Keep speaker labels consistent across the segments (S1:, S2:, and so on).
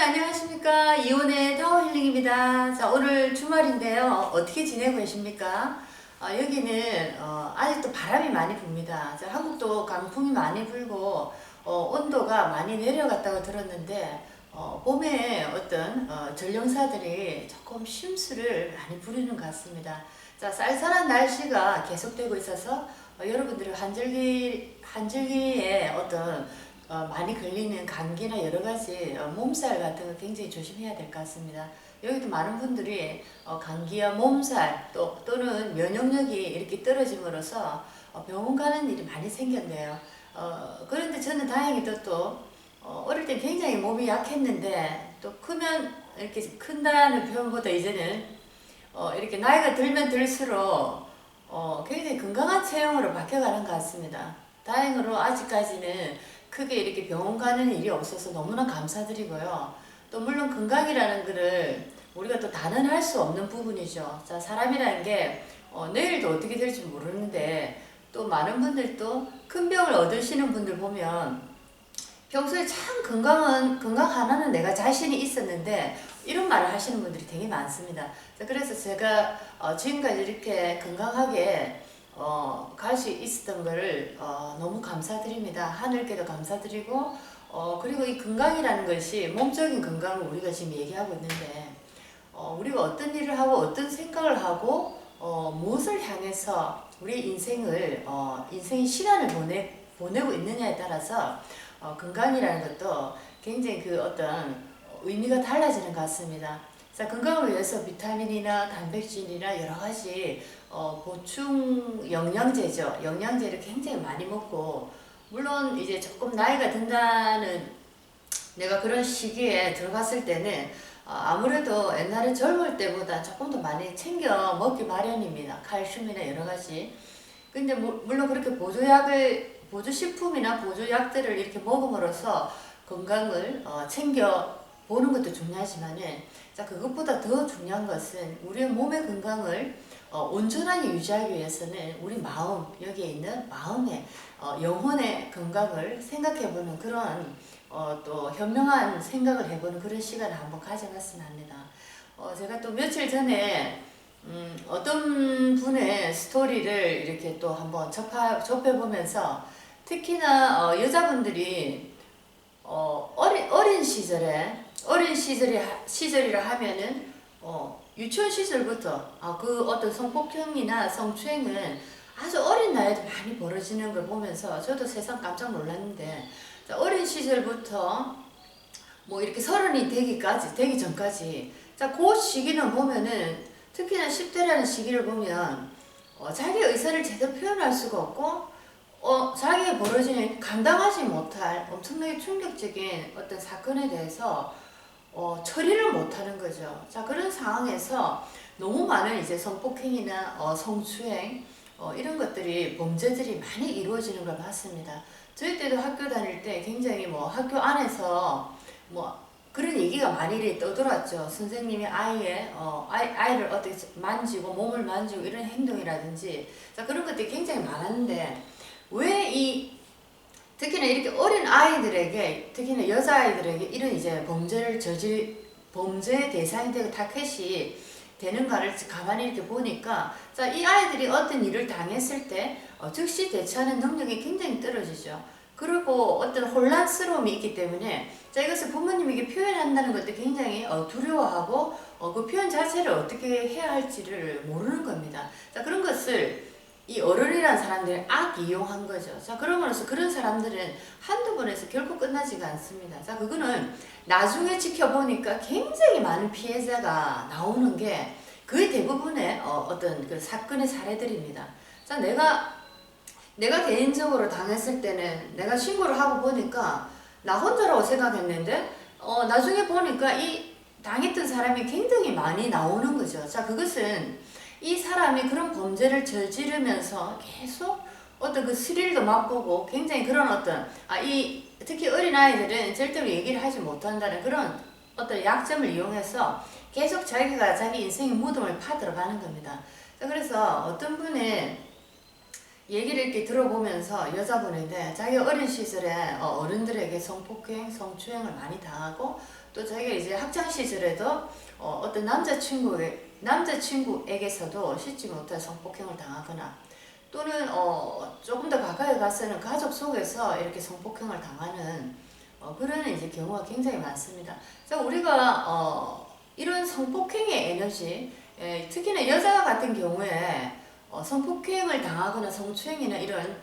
S1: 안녕하십니까. 이온의 타워힐링입니다. 자, 오늘 주말인데요. 어떻게 지내고 계십니까? 여기는 아직도 바람이 많이 붑니다. 자, 한국도 강풍이 많이 불고 온도가 많이 내려갔다고 들었는데 봄에 어떤 전령사들이 조금 심수를 많이 부리는 것 같습니다. 자, 쌀쌀한 날씨가 계속되고 있어서 여러분들이 한절기에 어떤 많이 걸리는 감기나 여러 가지 몸살 같은 거 굉장히 조심해야 될 것 같습니다. 여기도 많은 분들이 감기와 몸살 또는 면역력이 이렇게 떨어짐으로써 병원 가는 일이 많이 생겼네요. 그런데 저는 다행히도 또 어릴 때 굉장히 몸이 약했는데 또 크면 이렇게 큰다는 표현보다 이제는 이렇게 나이가 들면 들수록 굉장히 건강한 체형으로 바뀌어가는 것 같습니다. 다행으로 아직까지는 크게 이렇게 병원 가는 일이 없어서 너무나 감사드리고요. 또 물론 건강이라는 것을 우리가 또 단언할 수 없는 부분이죠. 자, 사람이라는 게 내일도 어떻게 될지 모르는데 또 많은 분들도 큰 병을 얻으시는 분들 보면 평소에 참 건강하나는 내가 자신이 있었는데 이런 말을 하시는 분들이 되게 많습니다. 자, 그래서 제가 지금까지 이렇게 건강하게 갈 수 있었던 거를 너무 감사드립니다. 하늘께도 감사드리고 그리고 이 건강이라는 것이 몸적인 건강을 우리가 지금 얘기하고 있는데 우리가 어떤 일을 하고 어떤 생각을 하고 무엇을 향해서 우리 인생의 시간을 보내고 있느냐에 따라서 건강이라는 것도 굉장히 그 어떤 의미가 달라지는 것 같습니다. 자, 건강을 위해서 비타민이나 단백질이나 여러 가지 보충 영양제죠. 영양제를 굉장히 많이 먹고 물론 이제 조금 나이가 든다는 내가 그런 시기에 들어갔을 때는 아무래도 옛날에 젊을 때보다 조금 더 많이 챙겨 먹기 마련입니다. 칼슘이나 여러 가지. 근데 물론 그렇게 보조식품이나 보조약들을 이렇게 먹음으로써 건강을 챙겨 보는 것도 중요하지만은 자, 그것보다 더 중요한 것은 우리의 몸의 건강을 온전하게 유지하기 위해서는 우리 마음, 여기에 있는 마음의 영혼의 건강을 생각해보는 그런 또 현명한 생각을 해보는 그런 시간을 한번 가져봤으면 합니다. 제가 또 며칠 전에 어떤 분의 스토리를 이렇게 또 한번 접해보면서 특히나 여자분들이 어린 시절이라 하면은 유치원 시절부터 그 어떤 성폭행이나 성추행은 아주 어린 나이에도 많이 벌어지는 걸 보면서 저도 세상 깜짝 놀랐는데 어린 시절부터 뭐 이렇게 서른이 되기 전까지 그 시기는 보면은 특히나 10대라는 시기를 보면 자기의 의사를 제대로 표현할 수가 없고 자기가 벌어지는 감당하지 못할 엄청나게 충격적인 어떤 사건에 대해서 처리를 못하는 거죠. 자, 그런 상황에서 너무 많은 이제 성폭행이나 성추행 이런 것들이 범죄들이 많이 이루어지는 걸 봤습니다. 저희 때도 학교 다닐 때 굉장히 학교 안에서 그런 얘기가 많이 떠돌았죠. 선생님이 아이를 어떻게 만지고 몸을 만지고 이런 행동이라든지 자, 그런 것들이 굉장히 많았는데 왜 특히나 이렇게 어린 아이들에게 특히나 여자아이들에게 이런 이제 범죄 대상이 되고 타겟이 되는가를 가만히 이렇게 보니까 자, 이 아이들이 어떤 일을 당했을 때 즉시 대처하는 능력이 굉장히 떨어지죠. 그리고 어떤 혼란스러움이 있기 때문에 자, 이것을 부모님에게 표현한다는 것도 굉장히 두려워하고 그 표현 자체를 어떻게 해야 할지를 모르는 겁니다. 자, 그런 것을 이 어른이라는 사람들이 이용한 거죠. 자, 그러면서 그런 사람들은 한두 번에서 결코 끝나지가 않습니다. 자, 그거는 나중에 지켜보니까 굉장히 많은 피해자가 나오는 게 거의 대부분의 어떤 그 사건의 사례들입니다. 자, 내가 개인적으로 당했을 때는 내가 신고를 하고 보니까 나 혼자라고 생각했는데 나중에 보니까 이 당했던 사람이 굉장히 많이 나오는 거죠. 자, 그것은 이 사람이 그런 범죄를 저지르면서 계속 어떤 그 스릴도 맛보고 굉장히 그런 어떤 특히 어린아이들은 절대로 얘기를 하지 못한다는 그런 어떤 약점을 이용해서 계속 자기 인생의 무덤을 파들어가는 겁니다. 자, 그래서 어떤 분의 얘기를 이렇게 들어보면서 여자분인데 자기 어린 시절에 어른들에게 성폭행, 성추행을 많이 당하고 또 자기가 이제 학창 시절에도 어떤 남자친구에게서도 씻지 못할 성폭행을 당하거나 또는 조금 더 가까이 가서는 가족 속에서 이렇게 성폭행을 당하는 그런 이제 경우가 굉장히 많습니다. 자, 우리가 이런 성폭행의 에너지, 특히나 여자 같은 경우에 성폭행을 당하거나 성추행이나 이런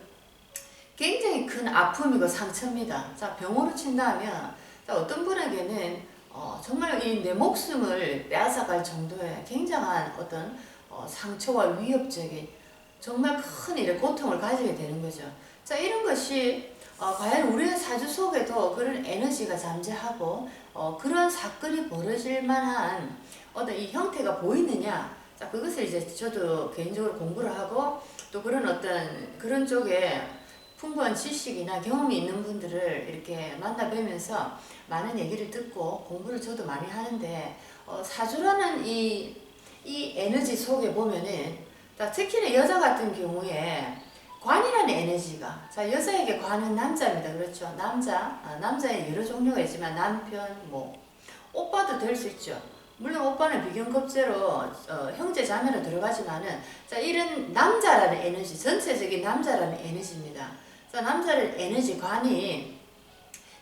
S1: 굉장히 큰 아픔이고 상처입니다. 자, 병으로 친다면 자, 어떤 분에게는 정말 이 내 목숨을 빼앗아갈 정도의 굉장한 어떤 상처와 위협적인 정말 큰 이런 고통을 가지게 되는 거죠. 자, 이런 것이 과연 우리의 사주 속에도 그런 에너지가 잠재하고 그런 사건이 벌어질 만한 어떤 이 형태가 보이느냐? 자, 그것을 이제 저도 개인적으로 공부를 하고 또 그런 어떤 그런 쪽에 풍부한 지식이나 경험이 있는 분들을 이렇게 만나 뵈면서 많은 얘기를 듣고 공부를 저도 많이 하는데 사주라는 이 에너지 속에 보면은 특히나 여자 같은 경우에 관이라는 에너지가 자 여자에게 관은 남자입니다. 그렇죠? 남자의 여러 종류가 있지만 남편 뭐 오빠도 될 수 있죠. 물론 오빠는 비경급제로 형제 자매로 들어가지만은 자 이런 남자라는 에너지 전체적인 남자라는 에너지입니다. 자 남자의 에너지 관이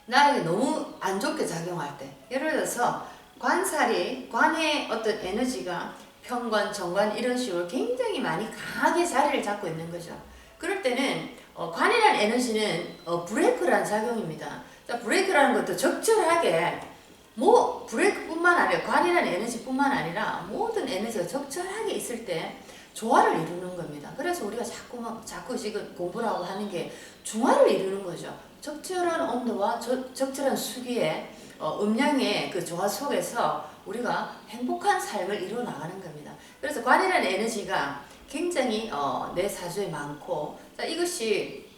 S1: 나에게 너무 안 좋게 작용할 때 예를 들어서 관의 어떤 에너지가 편관, 정관 이런 식으로 굉장히 많이 강하게 자리를 잡고 있는 거죠. 그럴 때는 관이라는 에너지는 브레이크라는 작용입니다. 자, 브레이크라는 것도 적절하게 뭐 브레이크뿐만 아니라 관이라는 에너지뿐만 아니라 모든 에너지가 적절하게 있을 때 조화를 이루는 겁니다. 그래서 우리가 자꾸 지금 공부를 하고 하는 게 중화를 이루는 거죠. 적절한 온도와 적절한 수기의 음량의 그 조화 속에서 우리가 행복한 삶을 이루어 나가는 겁니다. 그래서 관이라는 에너지가 굉장히 내 사주에 많고 자, 이것이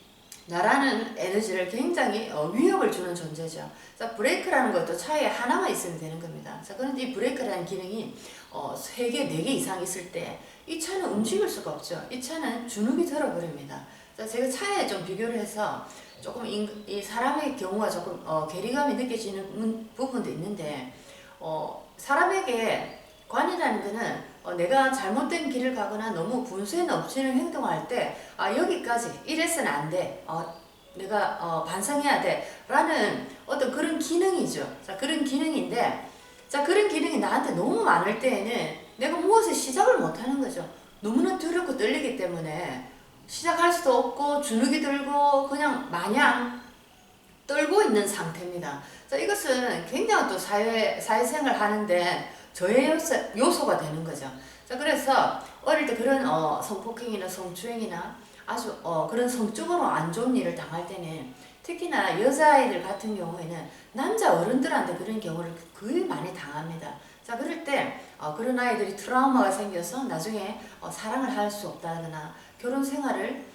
S1: 나라는 에너지를 굉장히 위협을 주는 존재죠. 자, 브레이크라는 것도 차에 하나만 있으면 되는 겁니다. 자, 그런데 이 브레이크라는 기능이 3개, 4개 이상 있을 때 이 차는 움직일 수가 없죠. 이 차는 주눅이 들어버립니다. 자, 제가 차에 좀 비교를 해서 조금 이 사람의 경우가 조금 괴리감이 느껴지는 부분도 있는데 사람에게 관이라는 거는 내가 잘못된 길을 가거나 너무 분수에 넘치는 행동을 할 때 여기까지 이래서는 안 돼. 내가 반성해야 돼. 라는 어떤 그런 기능이죠. 자, 그런 기능인데 자, 그런 기능이 나한테 너무 많을 때에는 내가 무엇을 시작을 못 하는 거죠. 너무나 두렵고 떨리기 때문에 시작할 수도 없고 주눅이 들고 그냥 마냥 떨고 있는 상태입니다. 자, 이것은 굉장히 또 사회생활 하는데 저의 요소가 되는 거죠. 자, 그래서 어릴 때 그런 성폭행이나 성추행이나 아주 그런 성적으로 안 좋은 일을 당할 때는 특히나 여자아이들 같은 경우에는 남자 어른들한테 그런 경우를 거의 많이 당합니다. 자, 그럴 때 그런 아이들이 트라우마가 생겨서 나중에 사랑을 할 수 없다거나 결혼 생활을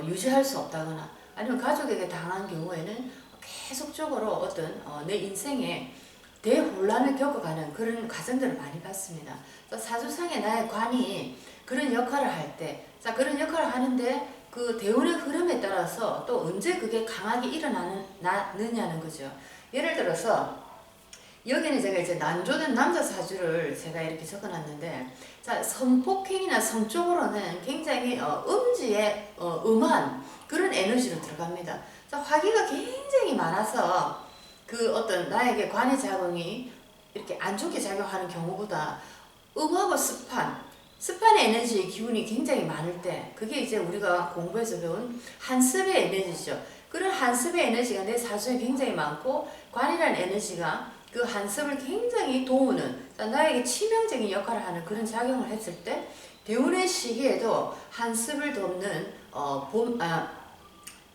S1: 유지할 수 없다거나 아니면 가족에게 당한 경우에는 계속적으로 어떤 내 인생에 대혼란을 겪어가는 그런 과정들을 많이 봤습니다. 사주상의 나의 관이 그런 역할을 할 때, 자, 그런 역할을 하는데 그 대운의 흐름에 따라서 또 언제 그게 강하게 일어나느냐는 거죠. 예를 들어서 여기는 제가 이제 난조된 남자 사주를 제가 이렇게 적어놨는데, 자, 성폭행이나 성적으로는 굉장히 음지에 음한 그런 에너지로 들어갑니다. 자, 화기가 굉장히 많아서 그 어떤 나에게 관의 작용이 이렇게 안 좋게 작용하는 경우보다 음하고 습한의 에너지의 기운이 굉장히 많을 때 그게 이제 우리가 공부에서 배운 한습의 에너지죠. 그런 한습의 에너지가 내 사주에 굉장히 많고 관이라는 에너지가 그 한습을 굉장히 도우는 나에게 치명적인 역할을 하는 그런 작용을 했을 때 대운의 시기에도 한습을 돕는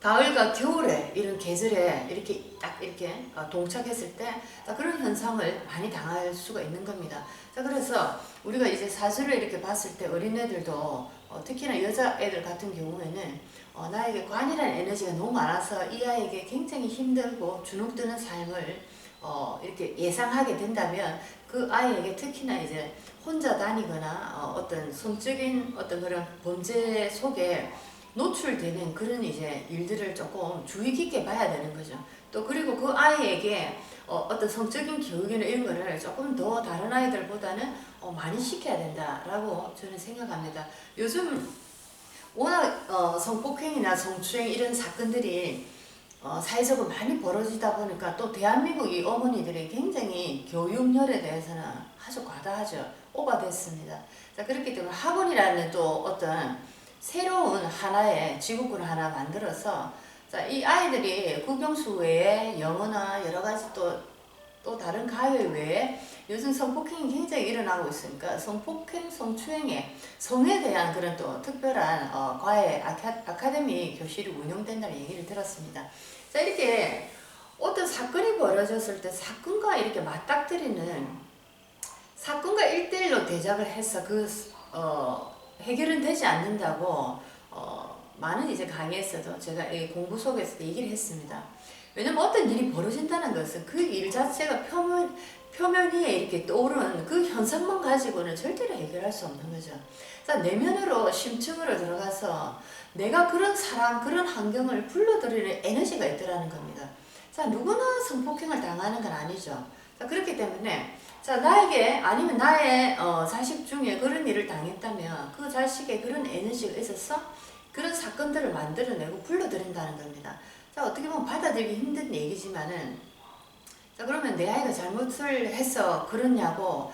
S1: 가을과 겨울에 이런 계절에 이렇게 딱 이렇게 동착했을 때 그런 현상을 많이 당할 수가 있는 겁니다. 자, 그래서 우리가 이제 사주를 이렇게 봤을 때 어린애들도 특히나 여자애들 같은 경우에는 나에게 관이라는 에너지가 너무 많아서 이 아이에게 굉장히 힘들고 주눅드는 삶을 이렇게 예상하게 된다면 그 아이에게 특히나 이제 혼자 다니거나 어떤 성적인 어떤 그런 범죄 속에 노출되는 그런 이제 일들을 조금 주의 깊게 봐야 되는 거죠. 또 그리고 그 아이에게 어떤 성적인 교육이나 이런 거를 조금 더 다른 아이들보다는 많이 시켜야 된다라고 저는 생각합니다. 요즘 워낙 성폭행이나 성추행 이런 사건들이 사회적으로 많이 벌어지다 보니까 또 대한민국 이 어머니들이 굉장히 교육열에 대해서는 아주 과다하죠. 오바됐습니다. 자, 그렇기 때문에 학원이라는 또 어떤 새로운 하나의 지구군을 하나 만들어서 자, 이 아이들이 국영수 외에 영어나 여러 가지 또 다른 가외 외에 요즘 성폭행이 굉장히 일어나고 있으니까 성폭행, 성추행에 성에 대한 그런 또 특별한 과외 아카데미 교실이 운영된다는 얘기를 들었습니다. 자, 이렇게 어떤 사건이 벌어졌을 때 사건과 이렇게 맞닥뜨리는 사건과 1대1로 대작을 해서 해결은 되지 않는다고 많은 이제 강의에서도 제가 공부 속에서도 얘기를 했습니다. 왜냐면 어떤 일이 벌어진다는 것은 그 일 자체가 표면 위에 이렇게 떠오르는 그 현상만 가지고는 절대로 해결할 수 없는 거죠. 자, 내면으로 심층으로 들어가서 내가 그런 사람, 그런 환경을 불러들이는 에너지가 있더라는 겁니다. 자, 누구나 성폭행을 당하는 건 아니죠. 자, 그렇기 때문에 자, 나에게 아니면 나의 자식 중에 그런 일을 당했다면 그 자식의 그런 에너지가 있어서 그런 사건들을 만들어내고 불러들인다는 겁니다. 자, 어떻게 보면 받아들이기 힘든 얘기지만은 자, 그러면 내 아이가 잘못을 해서 그러냐고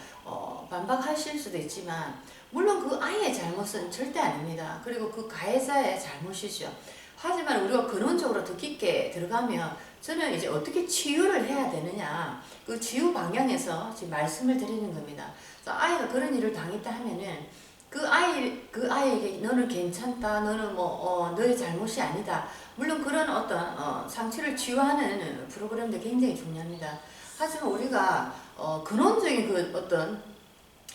S1: 반박하실 수도 있지만 물론 그 아이의 잘못은 절대 아닙니다. 그리고 그 가해자의 잘못이죠. 하지만 우리가 근원적으로 더 깊게 들어가면 저는 이제 어떻게 치유를 해야 되느냐 그 치유 방향에서 지금 말씀을 드리는 겁니다. 아이가 그런 일을 당했다 하면은 그 아이에게 너는 괜찮다, 너는 너의 잘못이 아니다. 물론 그런 어떤 상처를 치유하는 프로그램도 굉장히 중요합니다. 하지만 우리가 근원적인 그 어떤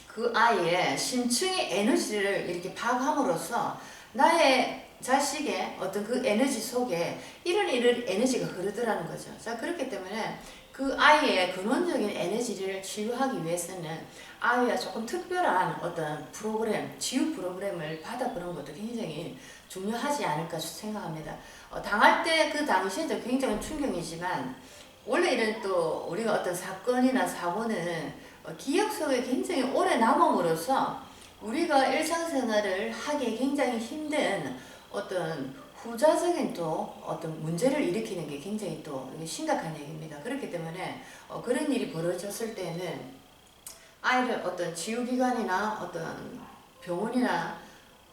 S1: 그 아이의 심층의 에너지를 이렇게 파악함으로써 나의 자식의 어떤 그 에너지 속에 이런 에너지가 흐르더라는 거죠. 자, 그렇기 때문에 그 아이의 근원적인 에너지를 치유하기 위해서는 아이와 조금 특별한 어떤 프로그램, 치유 프로그램을 받아보는 것도 굉장히 중요하지 않을까 생각합니다. 당할 때 그 당시에도 굉장히 충격이지만 원래 이런 또 우리가 어떤 사건이나 사고는 기억 속에 굉장히 오래 남음으로써 우리가 일상생활을 하기 굉장히 힘든 어떤 후자적인 또 어떤 문제를 일으키는 게 굉장히 또 심각한 얘기입니다. 그렇기 때문에 그런 일이 벌어졌을 때는 아이를 어떤 치유기관이나 어떤 병원이나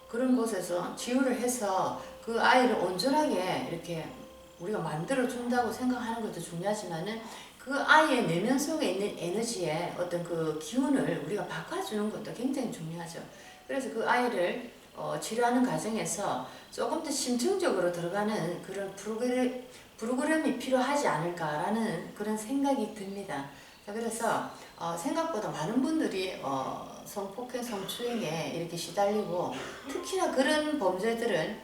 S1: 그런 곳에서 치유를 해서 그 아이를 온전하게 이렇게 우리가 만들어 준다고 생각하는 것도 중요하지만은 그 아이의 내면 속에 있는 에너지의 어떤 그 기운을 우리가 바꿔주는 것도 굉장히 중요하죠. 그래서 그 아이를 치료하는 과정에서 조금 더 심층적으로 들어가는 그런 프로그램이 필요하지 않을까라는 그런 생각이 듭니다. 자, 그래서 생각보다 많은 분들이 성폭행, 성추행에 이렇게 시달리고 특히나 그런 범죄들은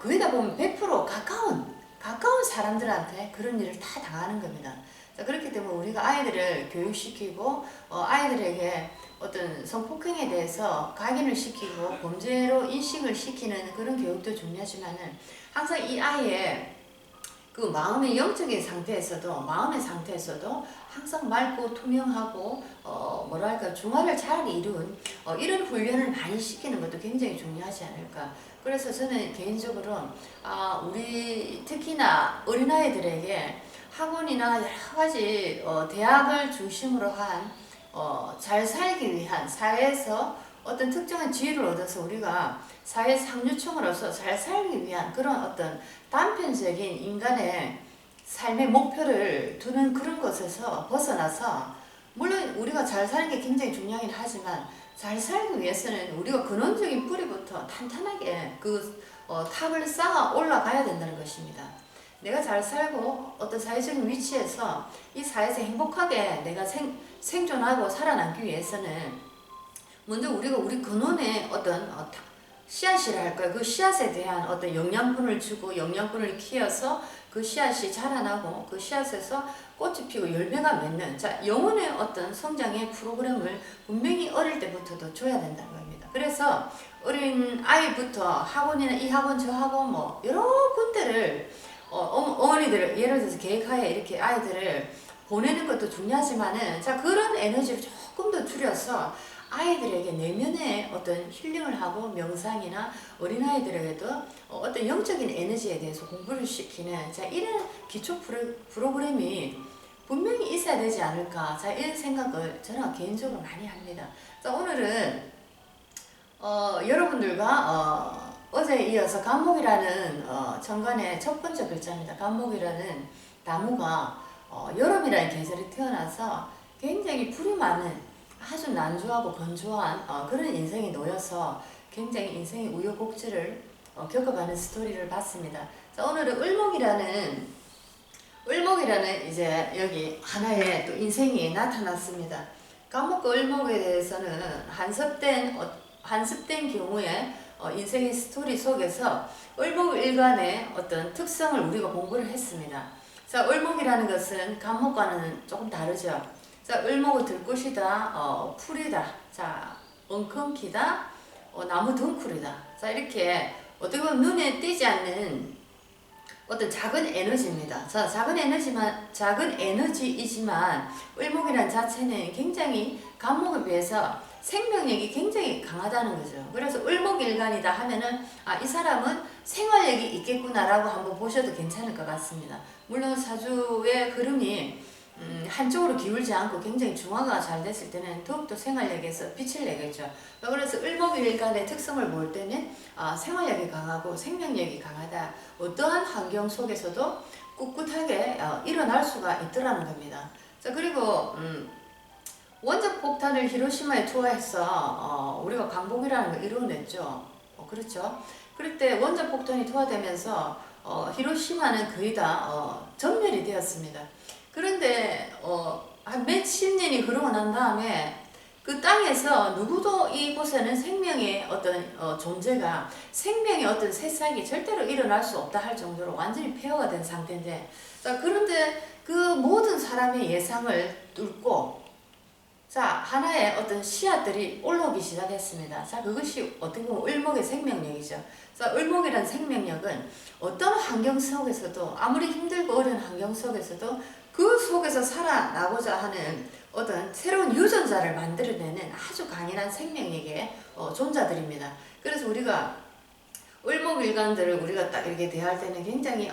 S1: 거의 다 보면 100% 가까운 사람들한테 그런 일을 다 당하는 겁니다. 자, 그렇기 때문에 우리가 아이들을 교육시키고 아이들에게 어떤 성폭행에 대해서 각인을 시키고 범죄로 인식을 시키는 그런 교육도 중요하지만은 항상 이 아이의 그 마음의 영적인 상태에서도 마음의 상태에서도 항상 맑고 투명하고 뭐랄까 중화를 잘 이룬 이런 훈련을 많이 시키는 것도 굉장히 중요하지 않을까. 그래서 저는 개인적으로 우리 특히나 어린아이들에게 학원이나 여러 가지 대학을 중심으로 한 잘 살기 위한 사회에서 어떤 특정한 지위를 얻어서 우리가 사회 상류층으로서 잘 살기 위한 그런 어떤 단편적인 인간의 삶의 목표를 두는 그런 것에서 벗어나서 물론 우리가 잘 사는 게 굉장히 중요하긴 하지만 잘 살기 위해서는 우리가 근원적인 뿌리부터 탄탄하게 탑을 쌓아 올라가야 된다는 것입니다. 내가 잘 살고 어떤 사회적인 위치에서 이 사회에서 행복하게 내가 생존하고 살아남기 위해서는 먼저 우리가 우리 근원의 어떤 씨앗이라 할까요? 그 씨앗에 대한 어떤 영양분을 주고 영양분을 키워서 그 씨앗이 자라나고 그 씨앗에서 꽃이 피고 열매가 맺는 영혼의 어떤 성장의 프로그램을 분명히 어릴 때부터도 줘야 된다는 겁니다. 그래서 어린 아이부터 학원이나 이 학원 저 학원 뭐 여러 군데를 어머니들 예를 들어서 계획하에 이렇게 아이들을 보내는 것도 중요하지만은 자 그런 에너지를 조금 더 줄여서 아이들에게 내면의 어떤 힐링을 하고 명상이나 어린아이들에게도 어떤 영적인 에너지에 대해서 공부를 시키는 자 이런 기초 프로그램이 분명히 있어야 되지 않을까 자 이런 생각을 저는 개인적으로 많이 합니다. 자 오늘은 여러분들과 어제에 이어서 간목이라는 천간의 첫 번째 글자입니다. 간목이라는 나무가 여름이라는 계절에 태어나서 굉장히 불이 많은 아주 난조하고 건조한 그런 인생에 놓여서 굉장히 인생의 우여곡절을 겪어가는 스토리를 봤습니다. 자 오늘은 을목이라는 이제 여기 하나의 또 인생이 나타났습니다. 간목과 을목에 대해서는 한습된 경우에 인생의 스토리 속에서 을목일간의 어떤 특성을 우리가 공부를 했습니다. 자, 을목이라는 것은 간목과는 조금 다르죠. 자, 을목은 들꽃이다, 풀이다, 자, 엉겅퀴다, 나무 덩쿨이다. 자, 이렇게 어떻게 보면 눈에 띄지 않는 어떤 작은 에너지입니다. 자, 작은 에너지이지만 을목이라는 자체는 굉장히 간목에 비해서 생명력이 굉장히 강하다는 거죠. 그래서 을목일간이다 하면은 이 사람은 생활력이 있겠구나라고 한번 보셔도 괜찮을 것 같습니다. 물론 사주의 흐름이 한쪽으로 기울지 않고 굉장히 중화가 잘 됐을 때는 더욱더 생활력에서 빛을 내겠죠. 그래서 을목일간의 특성을 볼 때는 생활력이 강하고 생명력이 강하다. 어떠한 환경 속에서도 꿋꿋하게 일어날 수가 있더라는 겁니다. 자 그리고 원자 폭탄을 히로시마에 투하해서 우리가 광복이라는 걸 이루어냈죠. 그렇죠. 그럴 때 원자 폭탄이 투하되면서 히로시마는 거의 다 전멸이 되었습니다. 그런데 한 몇십 년이 흐르고 난 다음에 그 땅에서 누구도 이곳에는 생명의 어떤 존재가 생명의 어떤 새싹이 절대로 일어날 수 없다 할 정도로 완전히 폐허가 된 상태인데 자 그런데 그 모든 사람의 예상을 뚫고 자 하나의 어떤 씨앗들이 올라오기 시작했습니다. 자 그것이 어떻게 보면 을목의 생명력이죠. 자 을목이라는 생명력은 어떤 환경 속에서도 아무리 힘들고 어려운 환경 속에서도 그 속에서 살아나고자 하는 어떤 새로운 유전자를 만들어내는 아주 강인한 생명력의 존재들입니다. 그래서 우리가 을목일간들을 우리가 딱 이렇게 대할 때는 굉장히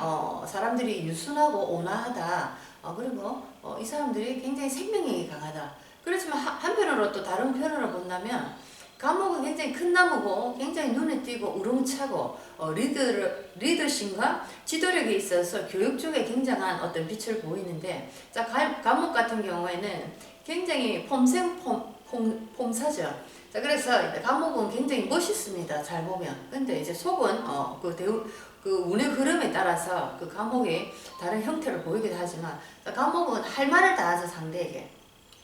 S1: 사람들이 유순하고 온화하다. 그리고 이 사람들이 굉장히 생명력이 강하다. 그렇지만 한편으로 또 다른 편으로 본다면 간목은 굉장히 큰 나무고 굉장히 눈에 띄고 우렁차고 리더십과 지도력에 있어서 교육 쪽에 굉장한 어떤 빛을 보이는데 자 간목 같은 경우에는 굉장히 폼사죠. 자 그래서 간목은 굉장히 멋있습니다. 잘 보면. 근데 이제 속은 그 운의 흐름에 따라서 그 간목이 다른 형태를 보이기도 하지만 자, 간목은 할 말을 다 하죠. 상대에게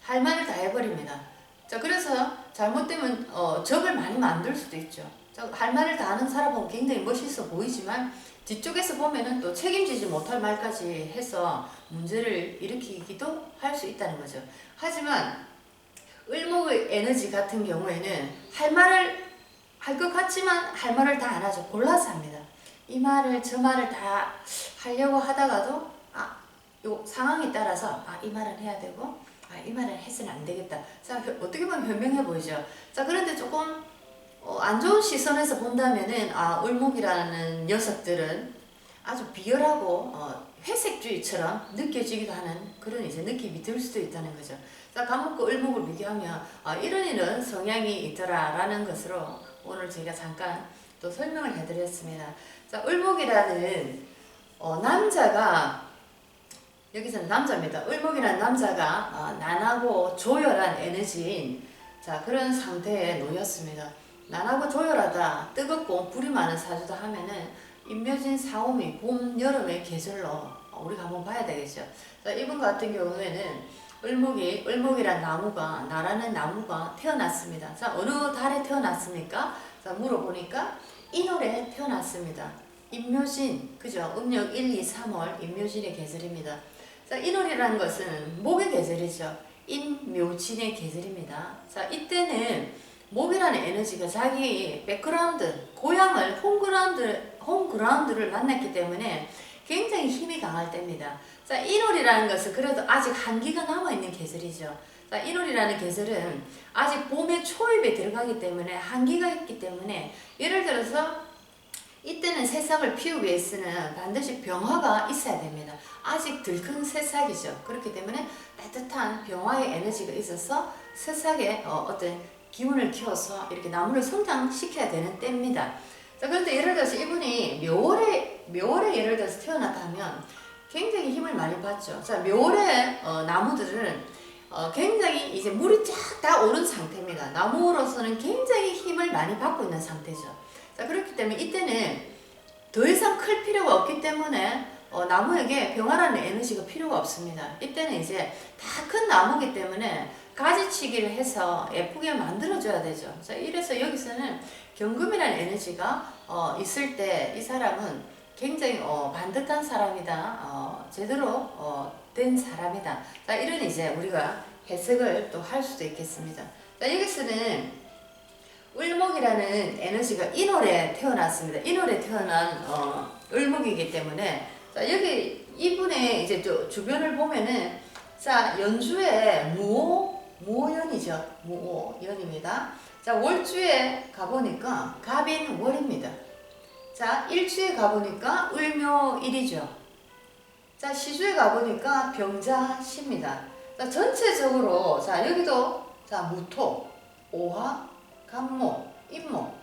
S1: 할 말을 다 해버립니다. 자 그래서 잘못되면 적을 많이 만들 수도 있죠. 자, 할 말을 다 하는 사람은 굉장히 멋있어 보이지만 뒤쪽에서 보면은 또 책임지지 못할 말까지 해서 문제를 일으키기도 할 수 있다는 거죠. 하지만 을목의 에너지 같은 경우에는 할 말을 할 것 같지만 할 말을 다 안 하죠. 골라서 합니다. 이 말을 저 말을 다 하려고 하다가도 요 상황에 따라서 이 말은 해야 되고 이 말은 해서는 안 되겠다. 자 어떻게 보면 현명해 보이죠. 자 그런데 조금 안 좋은 시선에서 본다면은 을목이라는 녀석들은 아주 비열하고 회색주의처럼 느껴지기도 하는 그런 이제 느낌이 들 수도 있다는 거죠. 자 간목과 을목을 비교하면 이런 이런 성향이 있더라라는 것으로 오늘 제가 잠깐 또 설명을 해드렸습니다. 자 을목이라는 남자가 여기서는 남자입니다. 을목이라는 남자가 난하고 조열한 에너지인 자 그런 상태에 놓였습니다. 난하고 조열하다, 뜨겁고 불이 많은 사주다 하면은 임묘진 사오미 봄, 여름의 계절로 우리가 한번 봐야 되겠죠. 자, 이분 같은 경우에는 을목이란 나무가 나라는 나무가 태어났습니다. 자 어느 달에 태어났습니까? 자 물어보니까 인월에 태어났습니다. 임묘진 그죠? 음력 1, 2, 3월 임묘진의 계절입니다. 자 인월이라는 것은 목의 계절이죠. 인묘진의 계절입니다. 자 이때는 목이라는 에너지가 자기 백그라운드, 고향을 홈그라운드를 만났기 때문에 굉장히 힘이 강할 때입니다. 자, 1월이라는 것은 그래도 아직 한기가 남아있는 계절이죠. 자, 1월이라는 계절은 아직 봄의 초입에 들어가기 때문에 한기가 있기 때문에 예를 들어서 이때는 새싹을 피우기 위해서는 반드시 병화가 있어야 됩니다. 아직 덜 큰 새싹이죠. 그렇기 때문에 따뜻한 병화의 에너지가 있어서 새싹에 어떤 기운을 키워서 이렇게 나무를 성장시켜야 되는 때입니다. 자, 그런데 예를 들어서 이분이 묘월에 예를 들어서 태어났다면 굉장히 힘을 많이 받죠. 자, 묘월에 나무들은 굉장히 이제 물이 쫙 다 오른 상태입니다. 나무로서는 굉장히 힘을 많이 받고 있는 상태죠. 자, 그렇기 때문에 이때는 더 이상 클 필요가 없기 때문에 나무에게 병화라는 에너지가 필요가 없습니다. 이때는 이제 다 큰 나무기 때문에 가지치기를 해서 예쁘게 만들어줘야 되죠. 자, 이래서 여기서는 경금이라는 에너지가 있을 때 이 사람은 굉장히 반듯한 사람이다. 제대로 된 사람이다. 자, 이런 이제 우리가 해석을 또 할 수도 있겠습니다. 자, 여기서는 을목이라는 에너지가 인월에 태어났습니다. 인월에 태어난 을목이기 때문에 자, 여기 이분의 이제 또 주변을 보면은 자, 연주에 무오연이죠. 무오연입니다. 자, 월주에 가보니까 갑인월입니다. 자, 일주에 가보니까 을묘일이죠. 자, 시주에 가보니까 병자시입니다. 자, 전체적으로 자, 여기도 자, 무토, 오화, 간목, 임목.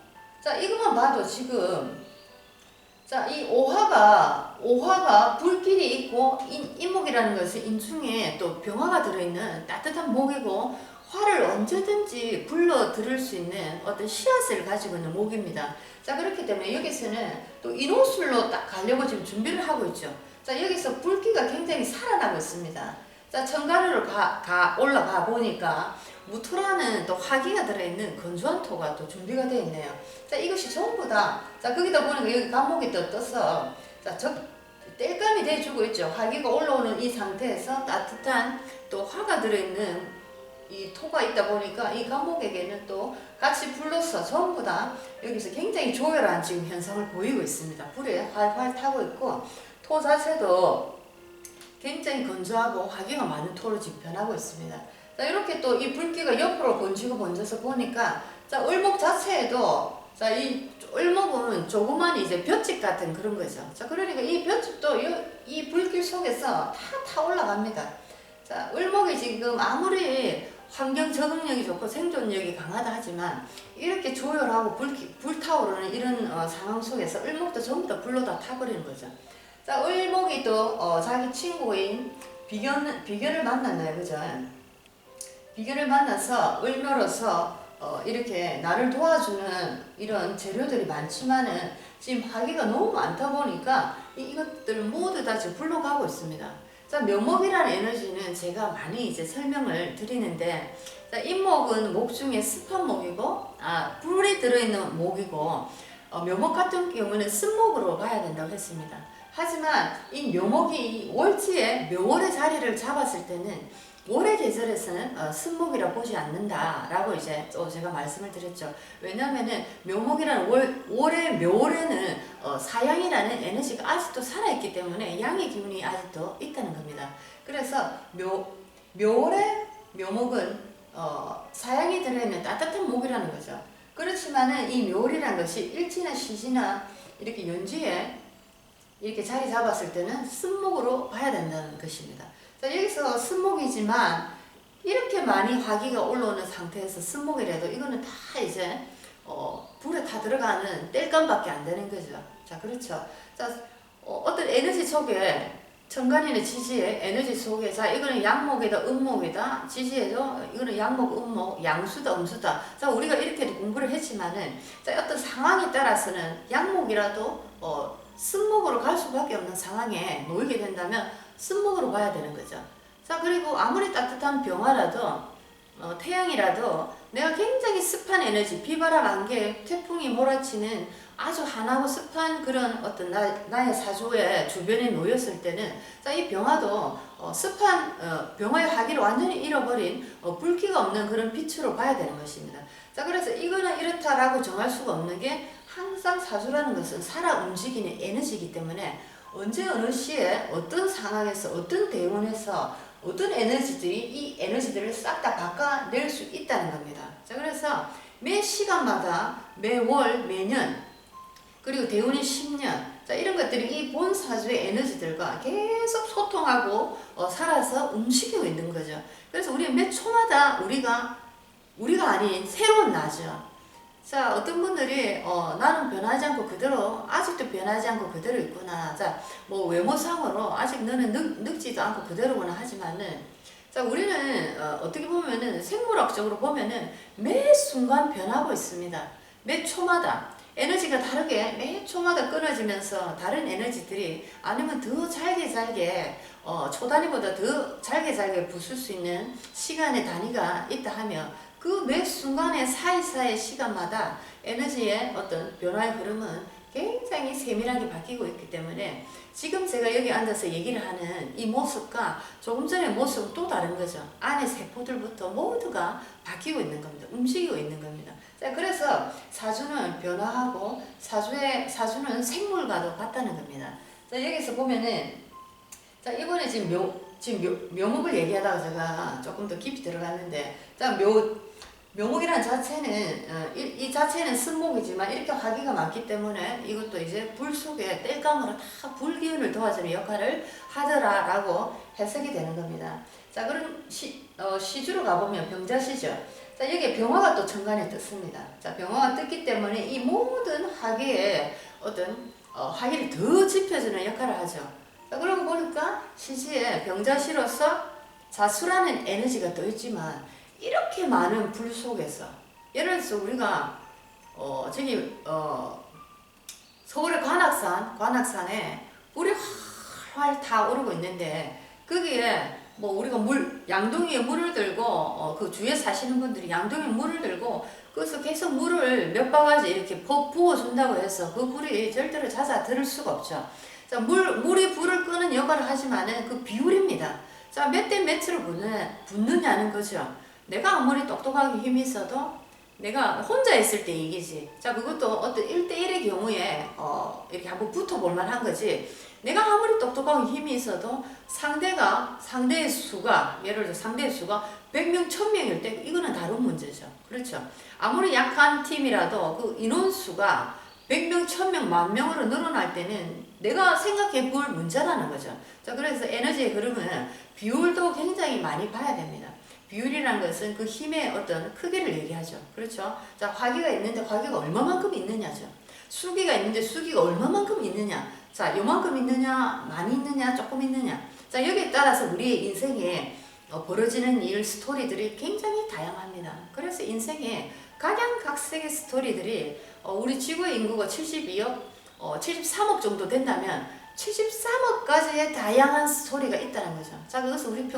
S1: 자, 이것만 봐도 지금 자, 이 오화가 불길이 있고 임목이라는 것은 인중에 또 병화가 들어있는 따뜻한 목이고 화를 언제든지 불러 들을 수 있는 어떤 씨앗을 가지고 있는 목입니다. 자, 그렇기 때문에 여기서는 또 인호술로 딱 가려고 지금 준비를 하고 있죠. 자, 여기서 불기가 굉장히 살아나고 있습니다. 자, 천간으로 올라가 보니까 무토라는 또 화기가 들어있는 건조한 토가 또 준비가 되어 있네요. 자, 이것이 전부 다, 자, 거기다 보니까 여기 간목이 떠서, 자, 땔감이 돼주고 있죠. 화기가 올라오는 이 상태에서 따뜻한 또 화가 들어있는 이 토가 있다 보니까 이 간목에게는 또 같이 불러서 전부 다 여기서 굉장히 조열한 지금 현상을 보이고 있습니다. 불에 활활 타고 있고, 토 자체도 굉장히 건조하고 화기가 많은 토로 지금 변하고 있습니다. 자, 이렇게 또 이 불기가 옆으로 번져서 보니까, 자, 을목 자체에도, 자, 이 을목은 조그만 이제 볏짚 같은 그런 거죠. 자, 그러니까 이 볏짚도 이 불길 속에서 타 올라갑니다. 자, 을목이 지금 아무리 환경 적응력이 좋고 생존력이 강하다 하지만 이렇게 조열하고 불타오르는 이런 상황 속에서 을목도 전부 다 불로 다 타버리는 거죠. 자, 을목이 또 자기 친구인 비견을 만났나요, 그죠? 비견을 만나서 을묘로서 이렇게 나를 도와주는 이런 재료들이 많지만은 지금 화기가 너무 많다 보니까 이것들 모두 다 지금 불로 가고 있습니다. 자, 묘목이라는 에너지는 제가 많이 이제 설명을 드리는데, 자, 임목은 목 중에 습한 목이고, 불이 들어있는 목이고, 묘목 같은 경우는 쓴목으로 봐야 된다고 했습니다. 하지만 이 묘목이 월지에 묘월의 자리를 잡았을 때는 월의 계절에서는 쓴목이라 보지 않는다라고 이제 또 제가 말씀을 드렸죠. 왜냐하면은 묘목이라는 월의 묘월에는 사양이라는 에너지가 아직도 살아있기 때문에 양의 기운이 아직도 있다는 겁니다. 그래서 묘월의 묘목은 사양이 들어있는 따뜻한 목이라는 거죠. 그렇지만은 이 묘월이라는 것이 일지나 시지나 이렇게 연지에 이렇게 자리 잡았을 때는 쓴목으로 봐야 된다는 것입니다. 자, 여기서 쓴목이지만 이렇게 많이 화기가 올라오는 상태에서 쓴목이라도 이거는 다 이제 불에 다 들어가는 땔감밖에 안 되는 거죠. 자, 그렇죠. 자, 어떤 에너지 속에 천간이나 지지의 에너지 속에, 자, 이거는 양목이다, 음목이다, 지지에도 이거는 양목, 음목, 양수다, 음수다. 자, 우리가 이렇게도 공부를 했지만은, 자, 어떤 상황에 따라서는 양목이라도 쓴목으로 갈 수밖에 없는 상황에 놓이게 된다면 쓴목으로 봐야 되는 거죠. 자, 그리고 아무리 따뜻한 병화라도 태양이라도 내가 굉장히 습한 에너지, 비바람, 안개, 태풍이 몰아치는 아주 환하고 습한 그런 어떤 나의 사주의 주변에 놓였을 때는 자, 이 병화도 습한 병화의 화기를 완전히 잃어버린 붉기가 없는 그런 빛으로 봐야 되는 것입니다. 자, 그래서 이거는 이렇다라고 정할 수가 없는 게 항상 사주라는 것은 살아 움직이는 에너지이기 때문에 언제 어느 시에 어떤 상황에서 어떤 대운에서 어떤 에너지들이 이 에너지들을 싹 다 바꿔낼 수 있다는 겁니다. 자, 그래서 매 시간마다 매월 매년 그리고 대운이 10년 자, 이런 것들이 이 본 사주의 에너지들과 계속 소통하고 살아서 움직이고 있는 거죠. 그래서 우리 매 초마다 우리가 아닌 새로운 나죠. 자, 어떤 분들이 나는 변하지 않고 그대로 아직도 변하지 않고 그대로 있구나. 자, 뭐 외모상으로 아직 너는 늙지도 않고 그대로구나 하지만은 자, 우리는 어떻게 보면은 생물학적으로 보면은 매 순간 변하고 있습니다. 매 초마다 에너지가 다르게 매 초마다 끊어지면서 다른 에너지들이 아니면 더 잘게 초 단위보다 더 잘게 부술 수 있는 시간의 단위가 있다 하면 그 매 순간의 사이사이 시간마다 에너지의 어떤 변화의 흐름은 굉장히 세밀하게 바뀌고 있기 때문에 지금 제가 여기 앉아서 얘기를 하는 이 모습과 조금 전의 모습은 또 다른 거죠. 안의 세포들부터 모두가 바뀌고 있는 겁니다. 움직이고 있는 겁니다. 자, 그래서 사주는 변화하고 사주는 생물과도 같다는 겁니다. 자, 여기서 보면은 자, 이번에 지금 묘목을 얘기하다가 제가 조금 더 깊이 들어갔는데 자, 묘목이란 자체는 이 자체는 쓴목이지만 이렇게 화기가 많기 때문에 이것도 이제 불 속에 땔감으로 다 불기운을 도와주는 역할을 하더라라고 해석이 되는 겁니다. 자, 그럼 시주로 가보면 병자시죠. 자, 여기에 병화가 또 천간에 떴습니다. 자, 병화가 떴기 때문에 이 모든 화기에 어떤 화기를 더 짚어주는 역할을 하죠. 자, 그러고 보니까 시지에 병자시로서 자수라는 에너지가 또 있지만 이렇게 많은 불 속에서 예를 들어서 우리가 저기 서울의 관악산에 불이 활활 타 오르고 있는데 거기에 뭐 우리가 양동이에 물을 들고 그 주위에 사시는 분들이 양동이에 물을 들고 그래서 계속 물을 몇 바가지 이렇게 부어준다고 해서 그 불이 절대로 잦아들 수가 없죠. 자, 물이 불을 끄는 역할을 하지만은 그 비율입니다. 자, 몇 대 몇으로 붙느냐는 거죠. 내가 아무리 똑똑하게 힘이 있어도 내가 혼자 있을 때 이기지. 자, 그것도 어떤 1대1의 경우에 이렇게 한번 붙어볼 만한 거지. 내가 아무리 똑똑하게 힘이 있어도 상대의 수가 예를 들어 상대의 수가 100명, 1000명일 때 이거는 다른 문제죠. 그렇죠. 아무리 약한 팀이라도 그 인원수가 100명, 1000명, 10,000명으로 늘어날 때는 내가 생각해 볼 문제라는 거죠. 자, 그래서 에너지의 흐름은 비율도 굉장히 많이 봐야 됩니다. 비율이라는 것은 그 힘의 어떤 크기를 얘기하죠. 그렇죠? 자, 화기가 있는데 화기가 얼마만큼 있느냐죠. 수기가 있는데 수기가 얼마만큼 있느냐. 자, 요만큼 있느냐, 많이 있느냐, 조금 있느냐. 자, 여기에 따라서 우리의 인생에 벌어지는 일, 스토리들이 굉장히 다양합니다. 그래서 인생에 각양각색의 스토리들이 우리 지구의 인구가 72억, 73억 정도 된다면 73억까지의 다양한 스토리가 있다는 거죠. 자, 그것은 우리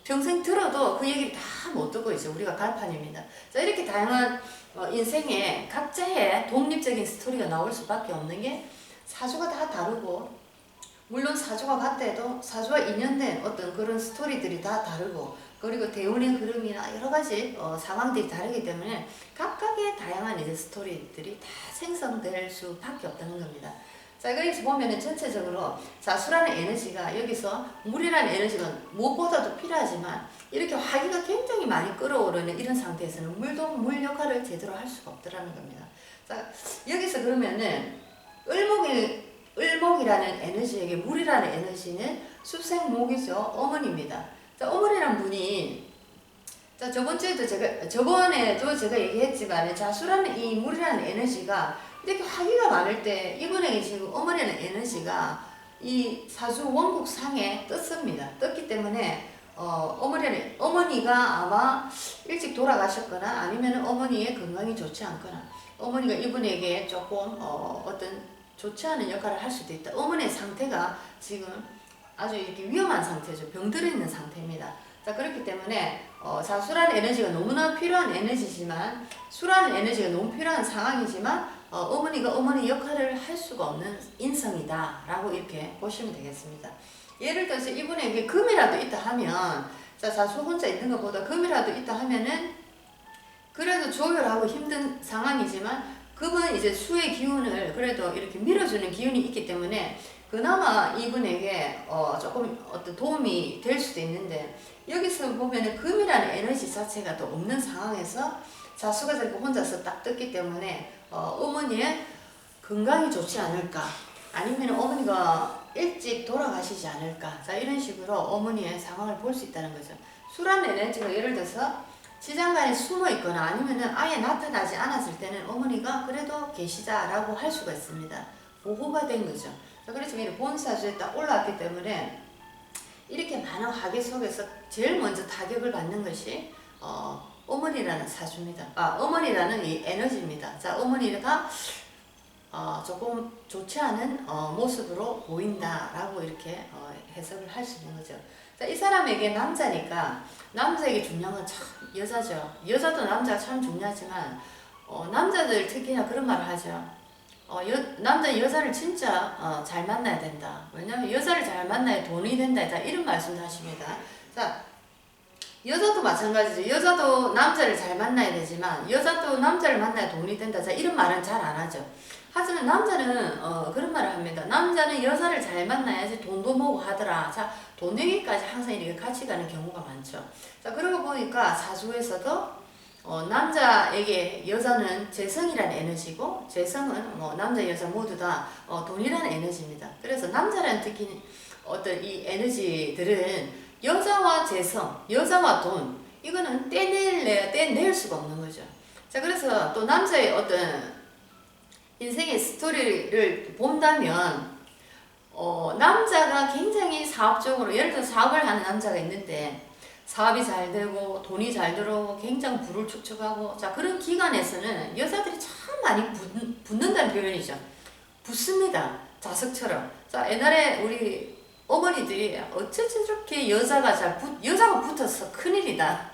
S1: 평생 들어도 그 얘기를 다 못 듣고 있어요. 우리가 갈판입니다. 자, 이렇게 다양한 인생에 각자의 독립적인 스토리가 나올 수밖에 없는 게 사주가 다 다르고 물론 사주가 같아도 사주와 인연된 어떤 그런 스토리들이 다 다르고 그리고 대운의 흐름이나 여러 가지 상황들이 다르기 때문에 각각의 다양한 이제 스토리들이 다 생성될 수밖에 없다는 겁니다. 자, 그래서 보면은 전체적으로 자수라는 에너지가 여기서 물이라는 에너지가 무엇보다도 필요하지만 이렇게 화기가 굉장히 많이 끓어오르는 이런 상태에서는 물도 물 역할을 제대로 할 수가 없더라는 겁니다. 자, 여기서 그러면은 을목이라는 에너지에게 물이라는 에너지는 수생목이죠. 어머니입니다. 자, 어머니란 분이 자, 저번에도 제가 얘기했지만 자수라는 이 물이라는 에너지가 이렇게 화기가 많을 때 이분에게 지금 어머니라는 에너지가 이 사주 원국상에 떴습니다. 떴기 때문에 어머니가 아마 일찍 돌아가셨거나 아니면 어머니의 건강이 좋지 않거나 어머니가 이분에게 조금 어떤 좋지 않은 역할을 할 수도 있다. 어머니의 상태가 지금 아주 이렇게 위험한 상태죠. 병들어 있는 상태입니다. 자, 자, 그렇기 때문에 자, 수라는 에너지가 너무나 필요한 에너지지만, 수라는 에너지가 너무 필요한 상황이지만 어머니가 어머니 역할을 할 수가 없는 인성이다 라고 이렇게 보시면 되겠습니다. 예를 들어서 이분에게 금이라도 있다 하면, 자, 자수 혼자 있는 것보다 금이라도 있다 하면은 그래도 조율하고 힘든 상황이지만, 금은 이제 수의 기운을 그래도 이렇게 밀어주는 기운이 있기 때문에 그나마 이분에게 조금 어떤 도움이 될 수도 있는데, 여기서 보면은 금이라는 에너지 자체가 또 없는 상황에서 자수가 저렇게 혼자서 딱 떴기 때문에 어머니의 건강이 좋지 않을까, 아니면 어머니가 일찍 돌아가시지 않을까, 자, 이런 식으로 어머니의 상황을 볼 수 있다는 거죠. 수라는 에너지가 예를 들어서 지장간에 숨어 있거나 아니면은 아예 나타나지 않았을 때는 어머니가 그래도 계시다라고 할 수가 있습니다. 보호가 된 거죠. 자, 그래서 이 본사주에 딱 올라왔기 때문에 이렇게 많은 화기 속에서 제일 먼저 타격을 받는 것이 어머니라는 사주입니다. 어머니라는 이 에너지입니다. 자, 어머니가 조금 좋지 않은 모습으로 보인다라고 이렇게 해석을 할 수 있는 거죠. 자, 이 사람에게 남자니까 남자에게 중요한 건 참 여자죠. 여자도 남자가 참 중요하지만 남자들 특히나 그런 말을 하죠. 남자 여자를 진짜 잘 만나야 된다. 왜냐면 여자를 잘 만나야 돈이 된다. 이런 말씀도 하십니다. 자, 여자도 마찬가지죠. 여자도 남자를 잘 만나야 되지만 여자도 남자를 만나야 돈이 된다. 자, 이런 말은 잘 안 하죠. 하지만 남자는 그런 말을 합니다. 남자는 여자를 잘 만나야지 돈도 모으고 하더라. 자, 돈 내기까지 항상 이렇게 같이 가는 경우가 많죠. 자, 그러고 보니까 사주에서도 남자에게 여자는 재성이라는 에너지고, 재성은 남자 여자 모두 다 돈이라는 에너지입니다. 그래서 남자라는 특히 어떤 이 에너지들은 여자와 재성, 여자와 돈, 이거는 떼낼 수가 없는 거죠. 자, 그래서 또 남자의 어떤 인생의 스토리를 본다면 남자가 굉장히 사업적으로, 예를 들어 사업을 하는 남자가 있는데 사업이 잘 되고 돈이 잘 들어오고 굉장히 부를 축적하고, 자, 그런 기간에서는 여자들이 참 많이 붙는다는 표현이죠. 붙습니다. 자석처럼. 자, 옛날에 우리 어머니들이 어쩌지 저렇게 여자가 붙어서 큰일이다.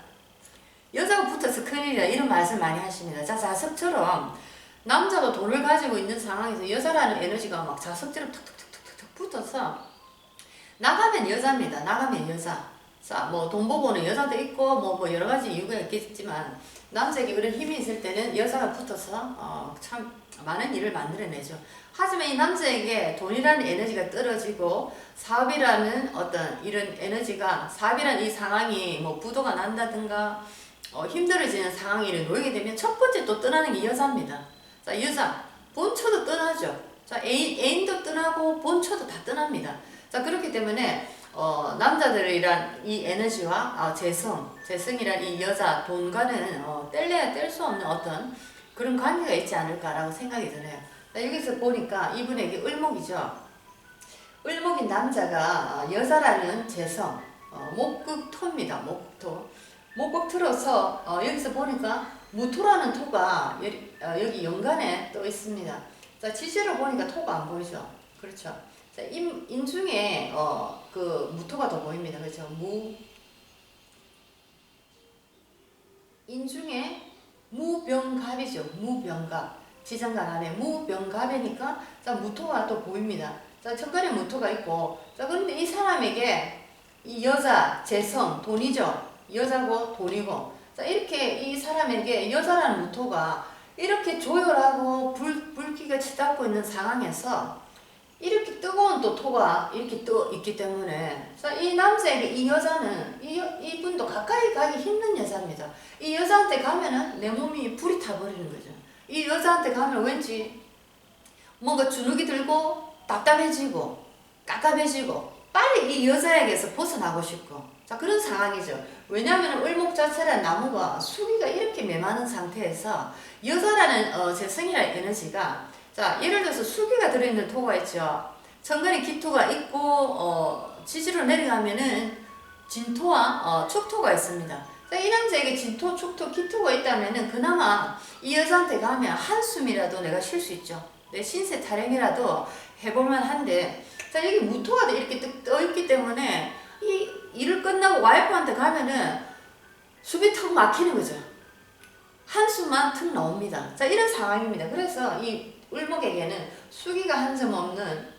S1: 여자가 붙어서 큰일이다. 이런 말씀 많이 하십니다. 자, 자석처럼 남자가 돈을 가지고 있는 상황에서 여자라는 에너지가 막 자석처럼 툭툭툭툭툭 붙어서 나가면 여자입니다. 나가면 여자. 자, 뭐 돈 보고 오는 여자도 있고 뭐 여러 가지 이유가 있겠지만 남자에게 그런 힘이 있을 때는 여자가 붙어서 참 많은 일을 만들어내죠. 하지만 이 남자에게 돈이라는 에너지가 떨어지고 사업이라는 어떤 이런 에너지가, 사업이라는 이 상황이 뭐 부도가 난다든가 힘들어지는 상황이 놓이게 되면 첫 번째 또 떠나는 게 여자입니다. 자, 여자 본처도 떠나죠. 자, 애인도 떠나고 본처도 다 떠납니다. 자, 그렇기 때문에 남자들이란 이 에너지와 재성이란 이 여자 돈과는 뗄래야 뗄 수 없는 어떤 그런 관계가 있지 않을까라고 생각이 드네요. 자, 여기서 보니까 이분에게 을목이죠. 을목인 남자가 여자라는 재성, 목극토입니다. 목극토. 목극토로서 여기서 보니까 무토라는 토가 여기 연간에 또 있습니다. 자, 지지로 보니까 토가 안 보이죠. 그렇죠. 자, 인중에 그 무토가 더 보입니다. 그렇죠. 인중에 무병갑이죠. 무병갑. 지장간 안에 무병갑이니까 자, 무토가 또 보입니다. 자, 천간에 무토가 있고, 자, 그런데 이 사람에게 이 여자, 재성, 돈이죠. 여자고 돈이고, 자, 이렇게 이 사람에게 여자라는 무토가 이렇게 조열하고 불기가 치닫고 있는 상황에서 이렇게 뜨거운 또 토가 이렇게 떠 있기 때문에, 자, 이 남자에게 이 여자는 이분도 가까이 가기 힘든 여자입니다. 이 여자한테 가면은 내 몸이 불이 타버리는 거죠. 이 여자한테 가면 왠지 뭔가 주눅이 들고 답답해지고 깝깝해지고 빨리 이 여자에게서 벗어나고 싶고, 자, 그런 상황이죠. 왜냐하면 을목 자체라는 나무가 수기가 이렇게 메마른 상태에서 여자라는 재성이라는 에너지가, 자, 예를 들어서 수기가 들어있는 토가 있죠. 천간에 기토가 있고 지지로 내려가면은 진토와 축토가 있습니다. 자, 이 남자에게 진토, 축토, 기토가 있다면은 그나마 이 여자한테 가면 한숨이라도 내가 쉴 수 있죠. 내 신세 타령이라도 해볼만 한데, 자, 여기 무토가 이렇게 떠 있기 때문에 이 일을 끝나고 와이프한테 가면은 숨이 턱 막히는 거죠. 한숨만 턱 나옵니다. 자, 이런 상황입니다. 그래서 이 을목에게는 수기가 한 점 없는,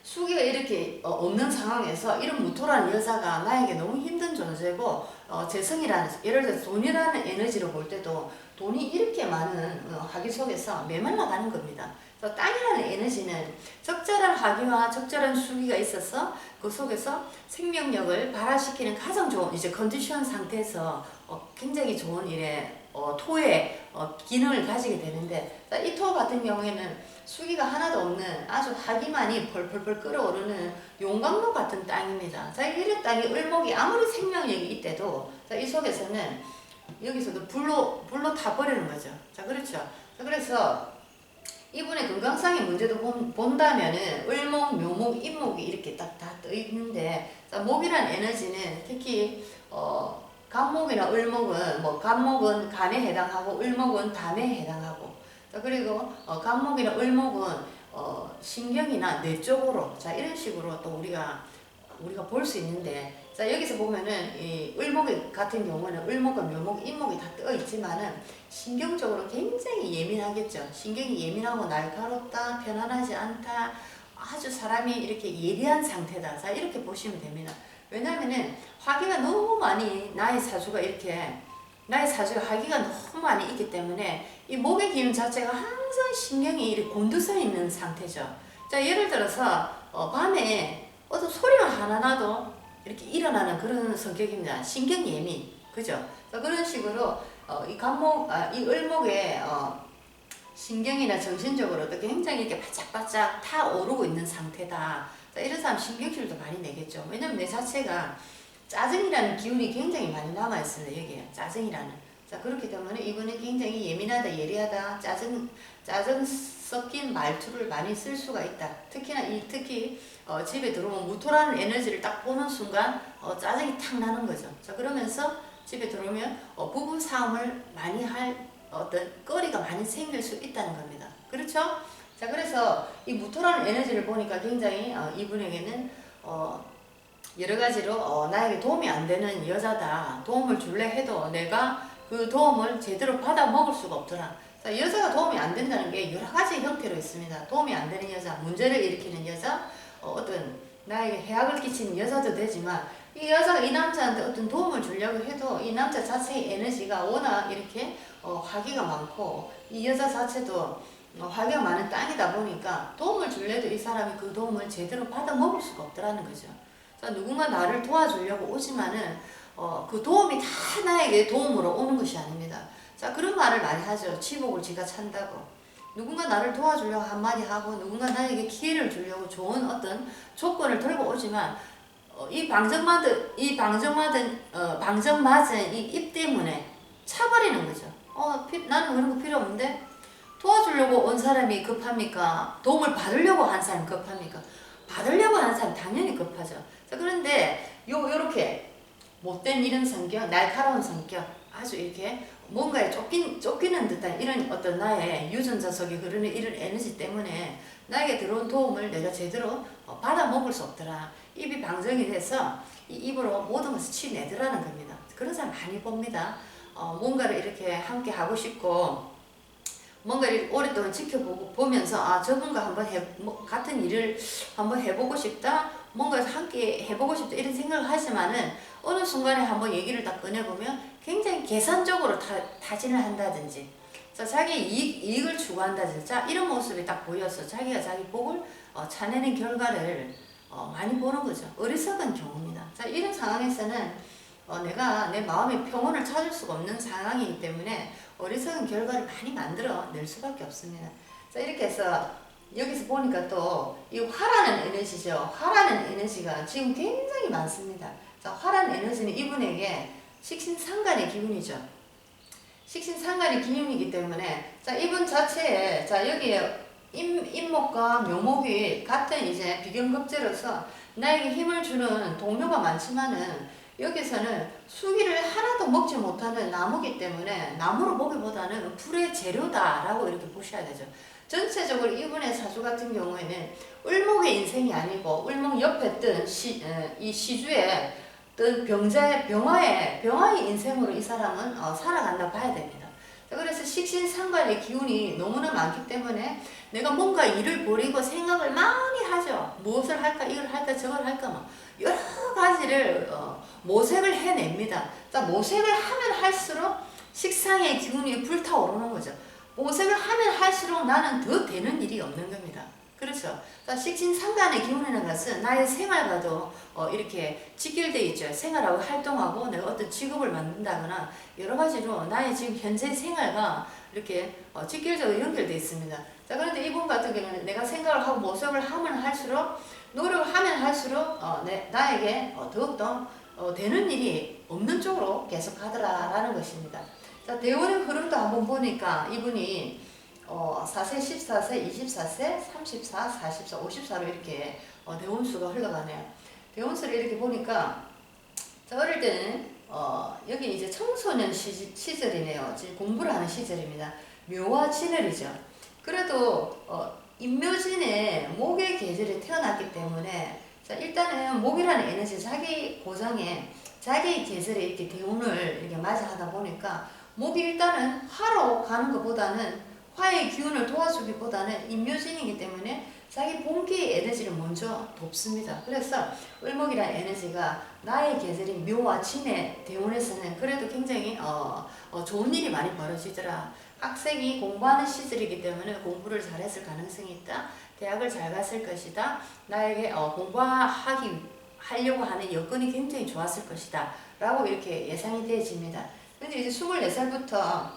S1: 수기가 이렇게 없는 상황에서 이런 무토라는 여자가 나에게 너무 힘든 존재고, 재성이라는, 예를 들어서 돈이라는 에너지로 볼 때도 돈이 이렇게 많은 화기 속에서 메말라 가는 겁니다. 그래서 땅이라는 에너지는 적절한 화기와 적절한 수기가 있어서 그 속에서 생명력을 발화시키는 가장 좋은 이제 컨디션 상태에서 굉장히 좋은 토의 기능을 가지게 되는데, 이 토 같은 경우에는 수기가 하나도 없는 아주 화기만이 펄펄펄 끓어오르는 용광로 같은 땅입니다. 자, 이런 땅이 을목이 아무리 생명력이 있대도, 자, 이 속에서는 여기서도 불로 타버리는 거죠. 자, 그렇죠. 자, 그래서 이분의 건강상의 문제도 본다면은 을목, 묘목, 임목이 이렇게 딱 다 떠 있는데, 자, 목이란 에너지는 특히 간목이나 을목은 간목은 간에 해당하고 을목은 담에 해당하고, 자, 그리고 간목이나 을목은 신경이나 뇌 쪽으로, 자, 이런 식으로 또 우리가 볼 수 있는데, 자, 여기서 보면은 이 을목 같은 경우는 을목과 묘목, 임목이 다 떠 있지만은 신경적으로 굉장히 예민하겠죠. 신경이 예민하고 날카롭다, 편안하지 않다, 아주 사람이 이렇게 예리한 상태다. 자, 이렇게 보시면 됩니다. 왜냐면은 화기가 너무 많이 나의 사주가 화기가 너무 많이 있기 때문에 이 목의 기운 자체가 항상 신경이 이렇게 곤두서 있는 상태죠. 자, 예를 들어서 밤에 어떤 소리가 하나 나도 이렇게 일어나는 그런 성격입니다. 신경 예민, 그죠? 자, 그런 식으로 이 을목의 신경이나 정신적으로도 굉장히 이렇게 바짝바짝 타오르고 있는 상태다. 자, 이런 사람 신경질도 많이 내겠죠. 왜냐면 내 자체가 짜증이라는 기운이 굉장히 많이 남아있습니다. 여기에 짜증이라는. 자, 그렇기 때문에 이분은 굉장히 예민하다, 예리하다, 짜증 섞인 말투를 많이 쓸 수가 있다. 특히 집에 들어오면 무토라는 에너지를 딱 보는 순간 짜증이 탁 나는 거죠. 자, 그러면서 집에 들어오면 부부 싸움을 많이 할 어떤 거리가 많이 생길 수 있다는 겁니다. 그렇죠? 자, 그래서 이 무토라는 에너지를 보니까 굉장히 이분에게는 여러 가지로 나에게 도움이 안 되는 여자다. 도움을 줄래 해도 내가 그 도움을 제대로 받아 먹을 수가 없더라. 자, 여자가 도움이 안 된다는 게 여러 가지 형태로 있습니다. 도움이 안 되는 여자, 문제를 일으키는 여자, 어떤 나에게 해악을 끼치는 여자도 되지만, 이 여자가 이 남자한테 어떤 도움을 주려고 해도 이 남자 자체의 에너지가 워낙 이렇게 화기가 많고, 이 여자 자체도 화기가 많은 땅이다 보니까 도움을 줄래도 이 사람이 그 도움을 제대로 받아 먹을 수가 없더라는 거죠. 자, 누군가 나를 도와주려고 오지만은 그 도움이 다 나에게 도움으로 오는 것이 아닙니다. 자, 그런 말을 많이 하죠. 치복을 지가 찬다고. 누군가 나를 도와주려고 한마디 하고, 누군가 나에게 기회를 주려고 좋은 어떤 조건을 들고 오지만, 방정 맞은 이 입 때문에 차버리는 거죠. 나는 그런 거 필요 없는데? 도와주려고 온 사람이 급합니까? 도움을 받으려고 한 사람이 급합니까? 받으려고 하는 사람 당연히 급하죠. 자, 그런데 요렇게 못된 이런 성격, 날카로운 성격, 아주 이렇게 뭔가에 쫓기는 듯한 이런 어떤 나의 유전자 속에 흐르는 이런 에너지 때문에 나에게 들어온 도움을 내가 제대로 받아 먹을 수 없더라. 입이 방정이 돼서 이 입으로 모든 것을 치내더라는 겁니다. 그런 사람 많이 봅니다. 뭔가를 이렇게 함께 하고 싶고, 뭔가를 오랫동안 지켜보면서 저분과 한번 같은 일을 한번 해보고 싶다, 뭔가 함께 해보고 싶다, 이런 생각을 하지만은 어느 순간에 한번 얘기를 딱 꺼내보면 굉장히 계산적으로 타진을 한다든지, 자, 자기 이익을 추구한다든지, 자, 이런 모습이 딱 보여서 자기가 자기 복을 차내는 결과를 많이 보는 거죠. 어리석은 경우입니다. 자, 이런 상황에서는 내가 내 마음의 평온을 찾을 수가 없는 상황이기 때문에 어리석은 결과를 많이 만들어 낼 수밖에 없습니다. 자, 이렇게 해서 여기서 보니까 또 이 화라는 에너지죠. 화라는 에너지가 지금 굉장히 많습니다. 자, 화라는 에너지는 이분에게 식신상간의 기운이죠. 식신상간의 기운이기 때문에, 자, 이분 자체에, 자, 여기에 임목과 묘목이 같은 이제 비견급제로서 나에게 힘을 주는 동료가 많지만은, 여기서는 수기를 하나도 먹지 못하는 나무기 때문에 나무로 보기보다는 불의 재료다라고 이렇게 보셔야 되죠. 전체적으로 이분의 사주 같은 경우에는 을목의 인생이 아니고 을목 옆에 뜬 이 시주에 어떤 병화의 인생으로 이 사람은 살아간다 봐야 됩니다. 그래서 식신상관의 기운이 너무나 많기 때문에 내가 뭔가 일을 벌이고 생각을 많이 하죠. 무엇을 할까, 이걸 할까, 저걸 할까, 막 여러 가지를 모색을 해냅니다. 자, 모색을 하면 할수록 식상의 기운이 불타오르는 거죠. 모색을 하면 할수록 나는 더 되는 일이 없는 겁니다. 그렇죠. 자, 식신상간의 기운이라는 것은 나의 생활과도 이렇게 직결되어 있죠. 생활하고 활동하고 내가 어떤 직업을 만든다거나 여러 가지로 나의 지금 현재 생활과 이렇게 직결적으로 연결되어 있습니다. 자, 그런데 이분 같은 경우는 내가 생각을 하고 모색을 하면 할수록 노력을 하면 할수록 나에게 더욱더 되는 일이 없는 쪽으로 계속 가더라라는 것입니다. 자, 대운의 흐름도 한번 보니까 이분이 4세, 14세, 24세, 34, 44, 54로 이렇게 대운수가 흘러가네요. 대운수를 이렇게 보니까 자, 어릴 때는 여기 이제 청소년 시절이네요. 지금 공부를 하는 시절입니다. 묘와 진월이죠. 그래도 임묘진에 목의 계절에 태어났기 때문에 자, 일단은 목이라는 에너지 자기 고장에 자기 계절에 이렇게 대운을 이렇게 맞이하다 보니까 목이 일단은 화로 가는 것보다는 화의 기운을 도와주기보다는 임묘진이기 때문에 자기 본기의 에너지를 먼저 돕습니다. 그래서 을목이라는 에너지가 나의 계절인 묘와 진의 대운에서는 그래도 굉장히 좋은 일이 많이 벌어지더라. 학생이 공부하는 시절이기 때문에 공부를 잘했을 가능성이 있다. 대학을 잘 갔을 것이다. 나에게 하려고 하는 여건이 굉장히 좋았을 것이다. 라고 이렇게 예상이 되어집니다. 근데 이제 24살부터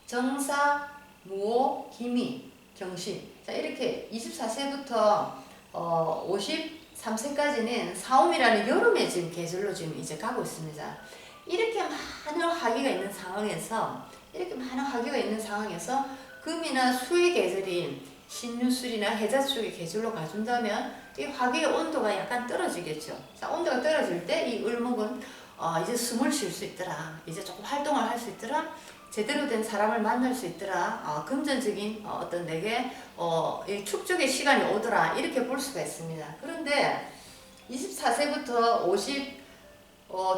S1: 정사, 무호, 기미, 경신. 자, 이렇게 24세부터 53세까지는 사움이라는 여름의 지금 계절로 지금 이제 가고 있습니다. 이렇게 많은 화기가 있는 상황에서 금이나 수의 계절인 신유술이나 해자 쪽의 계절로 가준다면 이 화기의 온도가 약간 떨어지겠죠. 자, 온도가 떨어질 때 이 을목은 이제 숨을 쉴 수 있더라. 이제 조금 활동을 할 수 있더라. 제대로 된 사람을 만날 수 있더라. 금전적인 어떤 내게 축적의 시간이 오더라. 이렇게 볼 수가 있습니다. 그런데 24세부터 50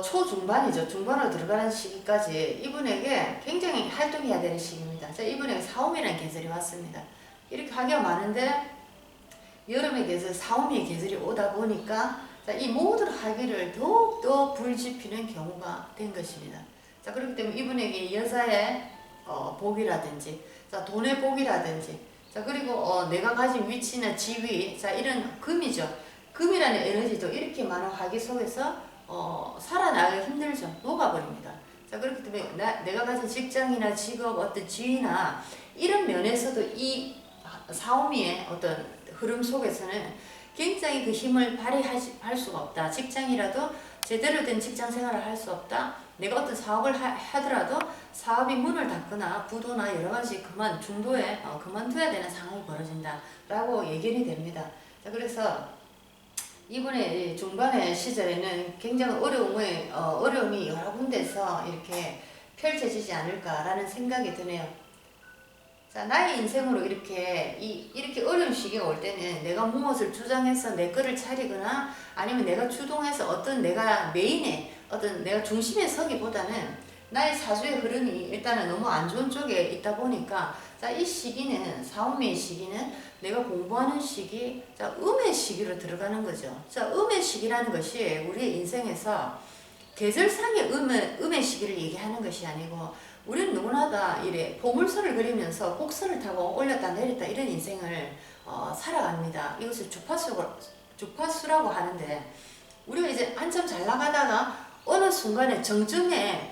S1: 초중반이죠. 중반으로 들어가는 시기까지 이분에게 굉장히 활동해야 되는 시기입니다. 자, 이분에게 사움이라는 계절이 왔습니다. 이렇게 하기가 많은데 여름의 계절, 사움의 계절이 오다 보니까 자, 이 모든 활기를 더욱더 불지피는 경우가 된 것입니다. 자, 그렇기 때문에 이분에게 여자의 복이라든지, 자, 돈의 복이라든지, 자, 그리고 내가 가진 위치나 지위, 자, 이런 금이죠. 금이라는 에너지도 이렇게 많은 활기 속에서 살아나기 힘들죠. 녹아버립니다. 자, 그렇기 때문에 내가 가진 직장이나 직업, 어떤 지위나 이런 면에서도 이 사오미의 어떤 흐름 속에서는 굉장히 그 힘을 발휘할 수가 없다. 직장이라도 제대로 된 직장 생활을 할 수 없다. 내가 어떤 사업을 하더라도 사업이 문을 닫거나 부도나 여러 가지 중도에 그만둬야 되는 상황이 벌어진다. 라고 예견이 됩니다. 자, 그래서 이분의 중반의 시절에는 굉장히 어려움이 여러 군데서 이렇게 펼쳐지지 않을까라는 생각이 드네요. 자, 나의 인생으로 이렇게 어려운 시기가 올 때는 내가 무엇을 주장해서 내 거를 차리거나 아니면 내가 주동해서 어떤 내가 메인에 어떤 내가 중심에 서기보다는 나의 사주의 흐름이 일단은 너무 안 좋은 쪽에 있다 보니까 자, 이 시기는 사오미의 시기는 내가 공부하는 시기, 자, 음의 시기로 들어가는 거죠. 자, 음의 시기라는 것이 우리의 인생에서 계절상의 음의 시기를 얘기하는 것이 아니고 우리는 누구나 다 이래 보물선을 그리면서 곡선을 타고 올렸다 내렸다 이런 인생을 살아갑니다. 이것을 주파수라고 하는데 우리가 이제 한참 잘 나가다가 어느 순간에 정점에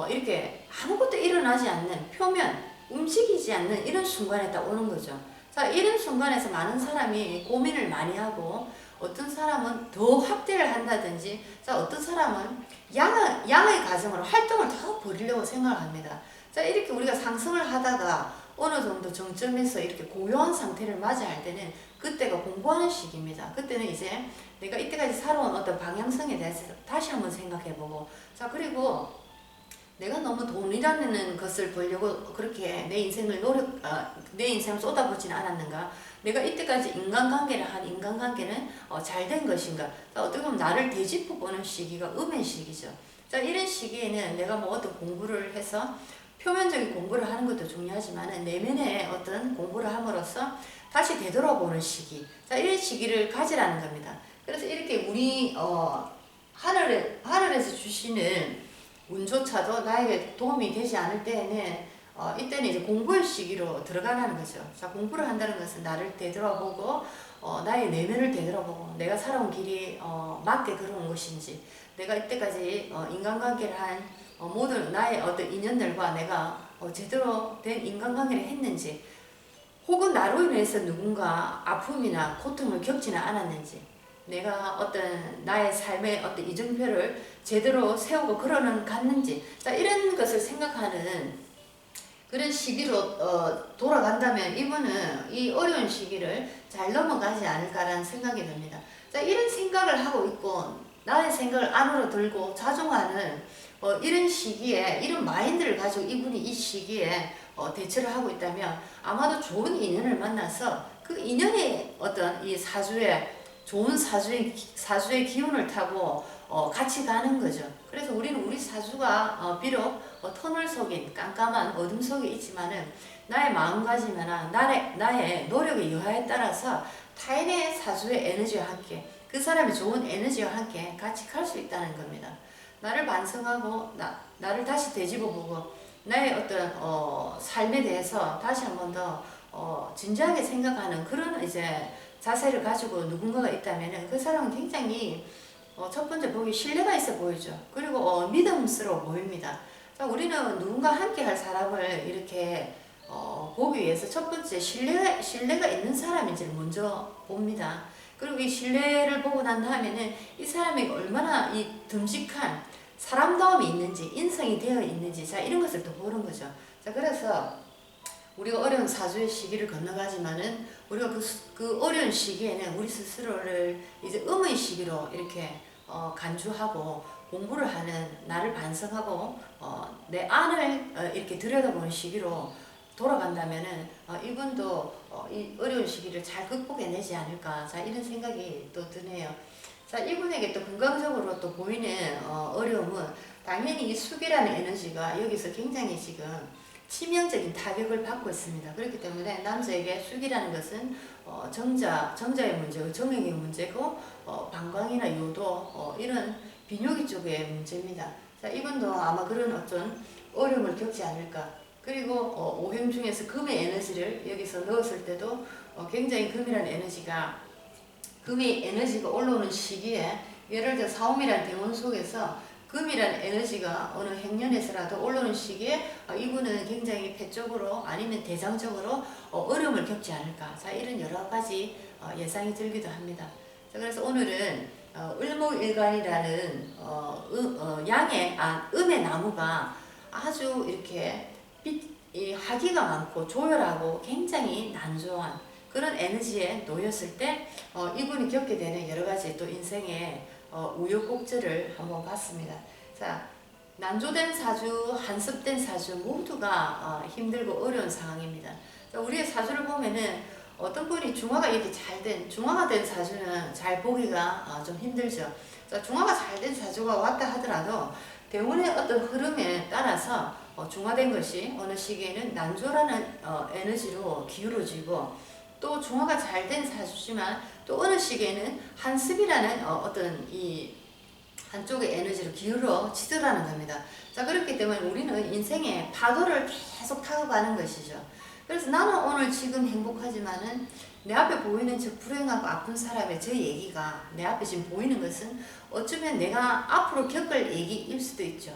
S1: 이렇게 아무것도 일어나지 않는 표면 움직이지 않는 이런 순간에 딱 오는 거죠. 자, 이런 순간에서 많은 사람이 고민을 많이 하고 어떤 사람은 더 확대를 한다든지 자, 어떤 사람은 양의 가정으로 활동을 더 벌이려고 생각합니다. 자, 이렇게 우리가 상승을 하다가 어느 정도 정점에서 이렇게 고요한 상태를 맞이할 때는 그때가 공부하는 시기입니다. 그때는 이제 내가 이때까지 살아온 어떤 방향성에 대해서 다시 한번 생각해보고 자, 그리고 내가 너무 돈이라는 것을 벌려고 그렇게 내 인생을 쏟아붓지는 않았는가? 내가 이때까지 인간관계를 한 인간관계는 잘 된 것인가? 자, 어떻게 보면 나를 되짚어 보는 시기가 음의 시기죠. 자, 이런 시기에는 내가 뭐 어떤 공부를 해서 표면적인 공부를 하는 것도 중요하지만 내면의 어떤 공부를 함으로써 다시 되돌아보는 시기. 자, 이런 시기를 가지라는 겁니다. 그래서 이렇게 우리 하늘에서 주시는 운조차도 나에게 도움이 되지 않을 때에는 이때는 이제 공부의 시기로 들어가는 거죠. 자, 공부를 한다는 것은 나를 되돌아보고 나의 내면을 되돌아보고 내가 살아온 길이 맞게 걸어온 것인지, 내가 이때까지 인간관계를 한 모든 나의 어떤 인연들과 내가 제대로 된 인간관계를 했는지, 혹은 나로 인해서 누군가 아픔이나 고통을 겪지는 않았는지, 내가 어떤 나의 삶의 어떤 이정표를 제대로 세우고 걸어는 갔는지, 자, 이런 것을 생각하는 그런 시기로 돌아간다면 이분은 이 어려운 시기를 잘 넘어가지 않을까라는 생각이 듭니다. 자, 이런 생각을 하고 있고 나의 생각을 안으로 들고 자중하는 이런 시기에, 이런 마인드를 가지고 이분이 이 시기에 대처를 하고 있다면 아마도 좋은 인연을 만나서 그 인연의 어떤 이 좋은 사주의 기운을 타고 같이 가는 거죠. 그래서 우리는 우리 사주가 비록 터널 속인 깜깜한 어둠 속에 있지만은 나의 마음가짐이나 나의 노력의 여하에 따라서 타인의 사주의 에너지와 함께, 그 사람의 좋은 에너지와 함께 같이 갈 수 있다는 겁니다. 나를 반성하고 나를 다시 되짚어보고 나의 어떤 삶에 대해서 다시 한 번 더 진지하게 생각하는 그런 이제 자세를 가지고 누군가가 있다면 그 사람은 굉장히 첫 번째 보기 신뢰가 있어 보이죠. 그리고 믿음스러워 보입니다. 자, 우리는 누군가 함께 할 사람을 이렇게 보기 위해서 첫 번째 신뢰가 있는 사람인지를 먼저 봅니다. 그리고 이 신뢰를 보고 난 다음에는 이 사람이 얼마나 이 듬직한 사람다움이 있는지, 인성이 되어 있는지, 자, 이런 것을 또 보는 거죠. 자, 그래서 우리가 어려운 사주의 시기를 건너가지만은 우리가 그 어려운 시기에는 우리 스스로를 이제 음의 시기로 이렇게 간주하고 공부를 하는, 나를 반성하고 내 안을 이렇게 들여다보는 시기로 돌아간다면은 이분도 이 어려운 시기를 잘 극복해내지 않을까, 자, 이런 생각이 또 드네요. 자, 이분에게 또 건강적으로 또 보이는 어려움은 당연히 이 숙이라는 에너지가 여기서 굉장히 지금 치명적인 타격을 받고 있습니다. 그렇기 때문에 남자에게 숙이라는 것은 정자의 문제고 정액의 문제고 방광이나 요도 이런 비뇨기 쪽의 문제입니다. 자, 이분도 아마 그런 어떤 어려움을 겪지 않을까. 그리고 오행 중에서 금의 에너지를 여기서 넣었을 때도 굉장히 금의 에너지가 올라오는 시기에, 예를 들어 사움이라는 대원 속에서 금이라는 에너지가 어느 행년에서라도 올라오는 시기에 이분은 굉장히 폐쪽으로 아니면 대장적으로 어려움을 겪지 않을까. 자, 이런 여러 가지 예상이 들기도 합니다. 자, 그래서 오늘은 을목일간이라는 음의 나무가 아주 이렇게 하기가 많고 조열하고 굉장히 난조한 그런 에너지에 놓였을 때 이분이 겪게 되는 여러 가지 또 인생의 우여곡절을 한번 봤습니다. 자, 난조된 사주, 한습된 사주 모두가 힘들고 어려운 상황입니다. 자, 우리의 사주를 보면은 어떤 분이 중화가 이렇게 중화가 된 사주는 잘 보기가 좀 힘들죠. 자, 중화가 잘 된 사주가 왔다 하더라도 대운의 어떤 흐름에 따라서 중화된 것이 어느 시기에는 난조라는 에너지로 기울어지고, 또 중화가 잘 된 사주지만 또 어느 시기에는 한습이라는 어떤 이 한쪽의 에너지로 기울어지더라는 겁니다. 자, 그렇기 때문에 우리는 인생의 파도를 계속 타고 가는 것이죠. 그래서 나는 오늘 지금 행복하지만은 내 앞에 보이는 저 불행하고 아픈 사람의 저 얘기가 내 앞에 지금 보이는 것은 어쩌면 내가 앞으로 겪을 얘기일 수도 있죠.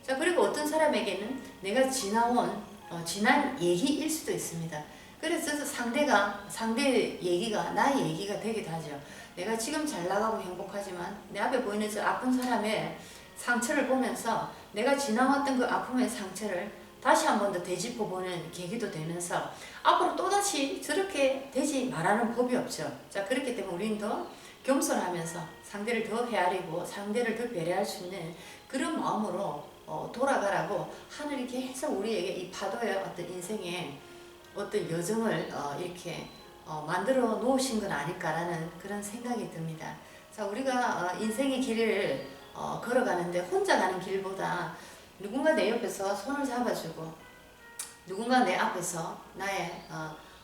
S1: 자, 그리고 어떤 사람에게는 내가 지난 얘기일 수도 있습니다. 그래서 상대의 얘기가 나의 얘기가 되기도 하죠. 내가 지금 잘 나가고 행복하지만 내 앞에 보이는 저 아픈 사람의 상처를 보면서 내가 지나왔던 그 아픔의 상처를 다시 한 번 더 되짚어보는 계기도 되면서 앞으로 또다시 저렇게 되지 말라는 법이 없죠. 자, 그렇기 때문에 우리는 더 겸손하면서 상대를 더 헤아리고 상대를 더 배려할 수 있는 그런 마음으로 돌아가라고 하늘이 계속 우리에게 이 파도의 어떤 인생의 어떤 여정을 이렇게 만들어 놓으신 건 아닐까라는 그런 생각이 듭니다. 자, 우리가 인생의 길을 걸어가는데 혼자 가는 길보다 누군가 내 옆에서 손을 잡아주고 누군가 내 앞에서 나의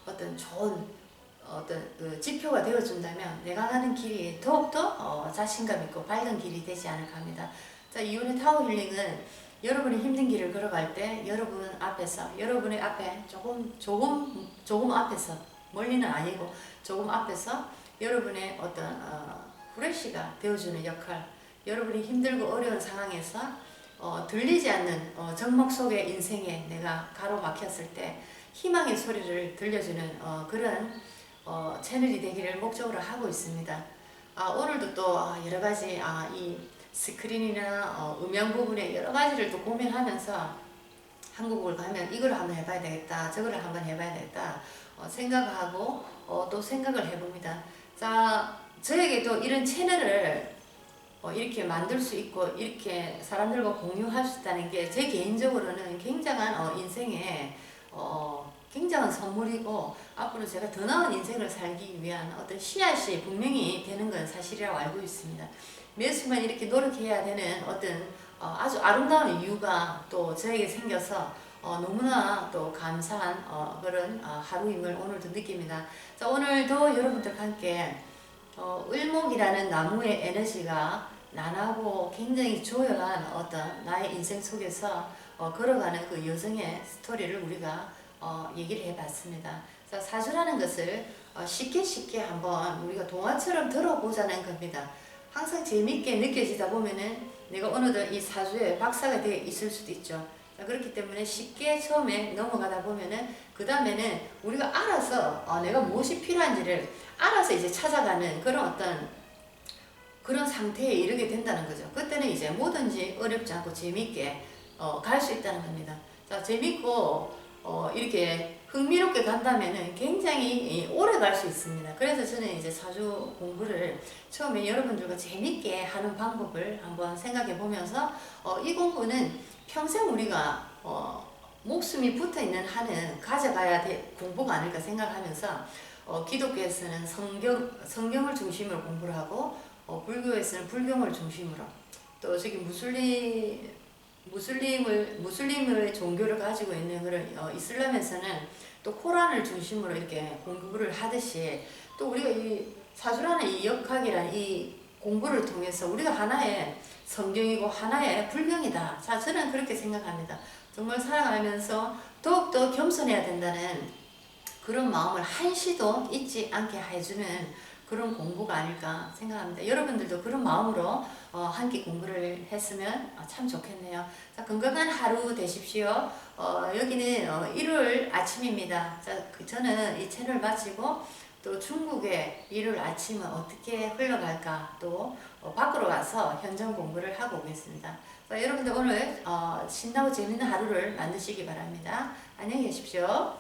S1: 어떤 좋은 어떤 그 지표가 되어준다면 내가 가는 길이 더욱더 자신감 있고 밝은 길이 되지 않을까 합니다. 자, 이윤의 타워 힐링은 여러분이 힘든 길을 걸어갈 때 여러분 앞에서 여러분의 앞에 조금 앞에서 멀리는 아니고 조금 앞에서 여러분의 어떤 후레쉬가 되어주는 역할, 여러분이 힘들고 어려운 상황에서 들리지 않는 정막 속의 인생에 내가 가로막혔을 때 희망의 소리를 들려주는 그런 채널이 되기를 목적으로 하고 있습니다. 오늘도 또 여러 가지 이 스크린이나 음향 부분에 여러 가지를 또 고민하면서 한국을 가면 이걸 한번 해봐야 되겠다, 저걸 한번 해봐야 되겠다 생각하고 또 생각을 해봅니다. 자, 저에게도 이런 채널을 이렇게 만들 수 있고 이렇게 사람들과 공유할 수 있다는 게 제 개인적으로는 굉장한 인생에 굉장한 선물이고 앞으로 제가 더 나은 인생을 살기 위한 어떤 씨앗이 분명히 되는 건 사실이라고 알고 있습니다. 매 순간 이렇게 노력해야 되는 어떤 아주 아름다운 이유가 또 저에게 생겨서 너무나 또 감사한 그런 하루임을 오늘도 느낍니다. 자, 오늘도 여러분들과 함께 을목이라는 나무의 에너지가 난하고 굉장히 조용한 어떤 나의 인생 속에서 걸어가는 그 여정의 스토리를 우리가 얘기를 해봤습니다. 자, 사주라는 것을 쉽게 한번 우리가 동화처럼 들어보자는 겁니다. 항상 재미있게 느껴지다 보면은 내가 어느덧 이 사주에 박사가 되어 있을 수도 있죠. 자, 그렇기 때문에 쉽게 처음에 넘어가다 보면은 그 다음에는 우리가 알아서 내가 무엇이 필요한지를 알아서 이제 찾아가는 그런 어떤 그런 상태에 이르게 된다는 거죠. 그때는 이제 뭐든지 어렵지 않고 재미있게 갈 수 있다는 겁니다. 자, 재밌고 이렇게 흥미롭게 간다면은 굉장히 오래 갈 수 있습니다. 그래서 저는 이제 사주 공부를 처음에 여러분들과 재밌게 하는 방법을 한번 생각해 보면서 이 공부는 평생 우리가 목숨이 붙어 있는 한은 가져가야 될 공부가 아닐까 생각하면서 기독교에서는 성경을 중심으로 공부를 하고 불교에서는 불경을 중심으로 또 저기 무슬림을 종교를 가지고 있는 그런 이슬람에서는 또 코란을 중심으로 이렇게 공부를 하듯이 또 우리가 이 사주라는 이 역학이라는 이 공부를 통해서 우리가 하나의 성경이고 하나의 불경이다. 자, 저는 그렇게 생각합니다. 정말 살아가면서 더욱더 겸손해야 된다는 그런 마음을 한시도 잊지 않게 해주는 그런 공부가 아닐까 생각합니다. 여러분들도 그런 마음으로 함께 공부를 했으면 참 좋겠네요. 자, 건강한 하루 되십시오. 여기는 일요일 아침입니다. 자, 저는 이 채널 마치고 또 중국의 일요일 아침은 어떻게 흘러갈까 또 밖으로 가서 현장 공부를 하고 오겠습니다. 자, 여러분들 오늘 신나고 재밌는 하루를 만드시기 바랍니다. 안녕히 계십시오.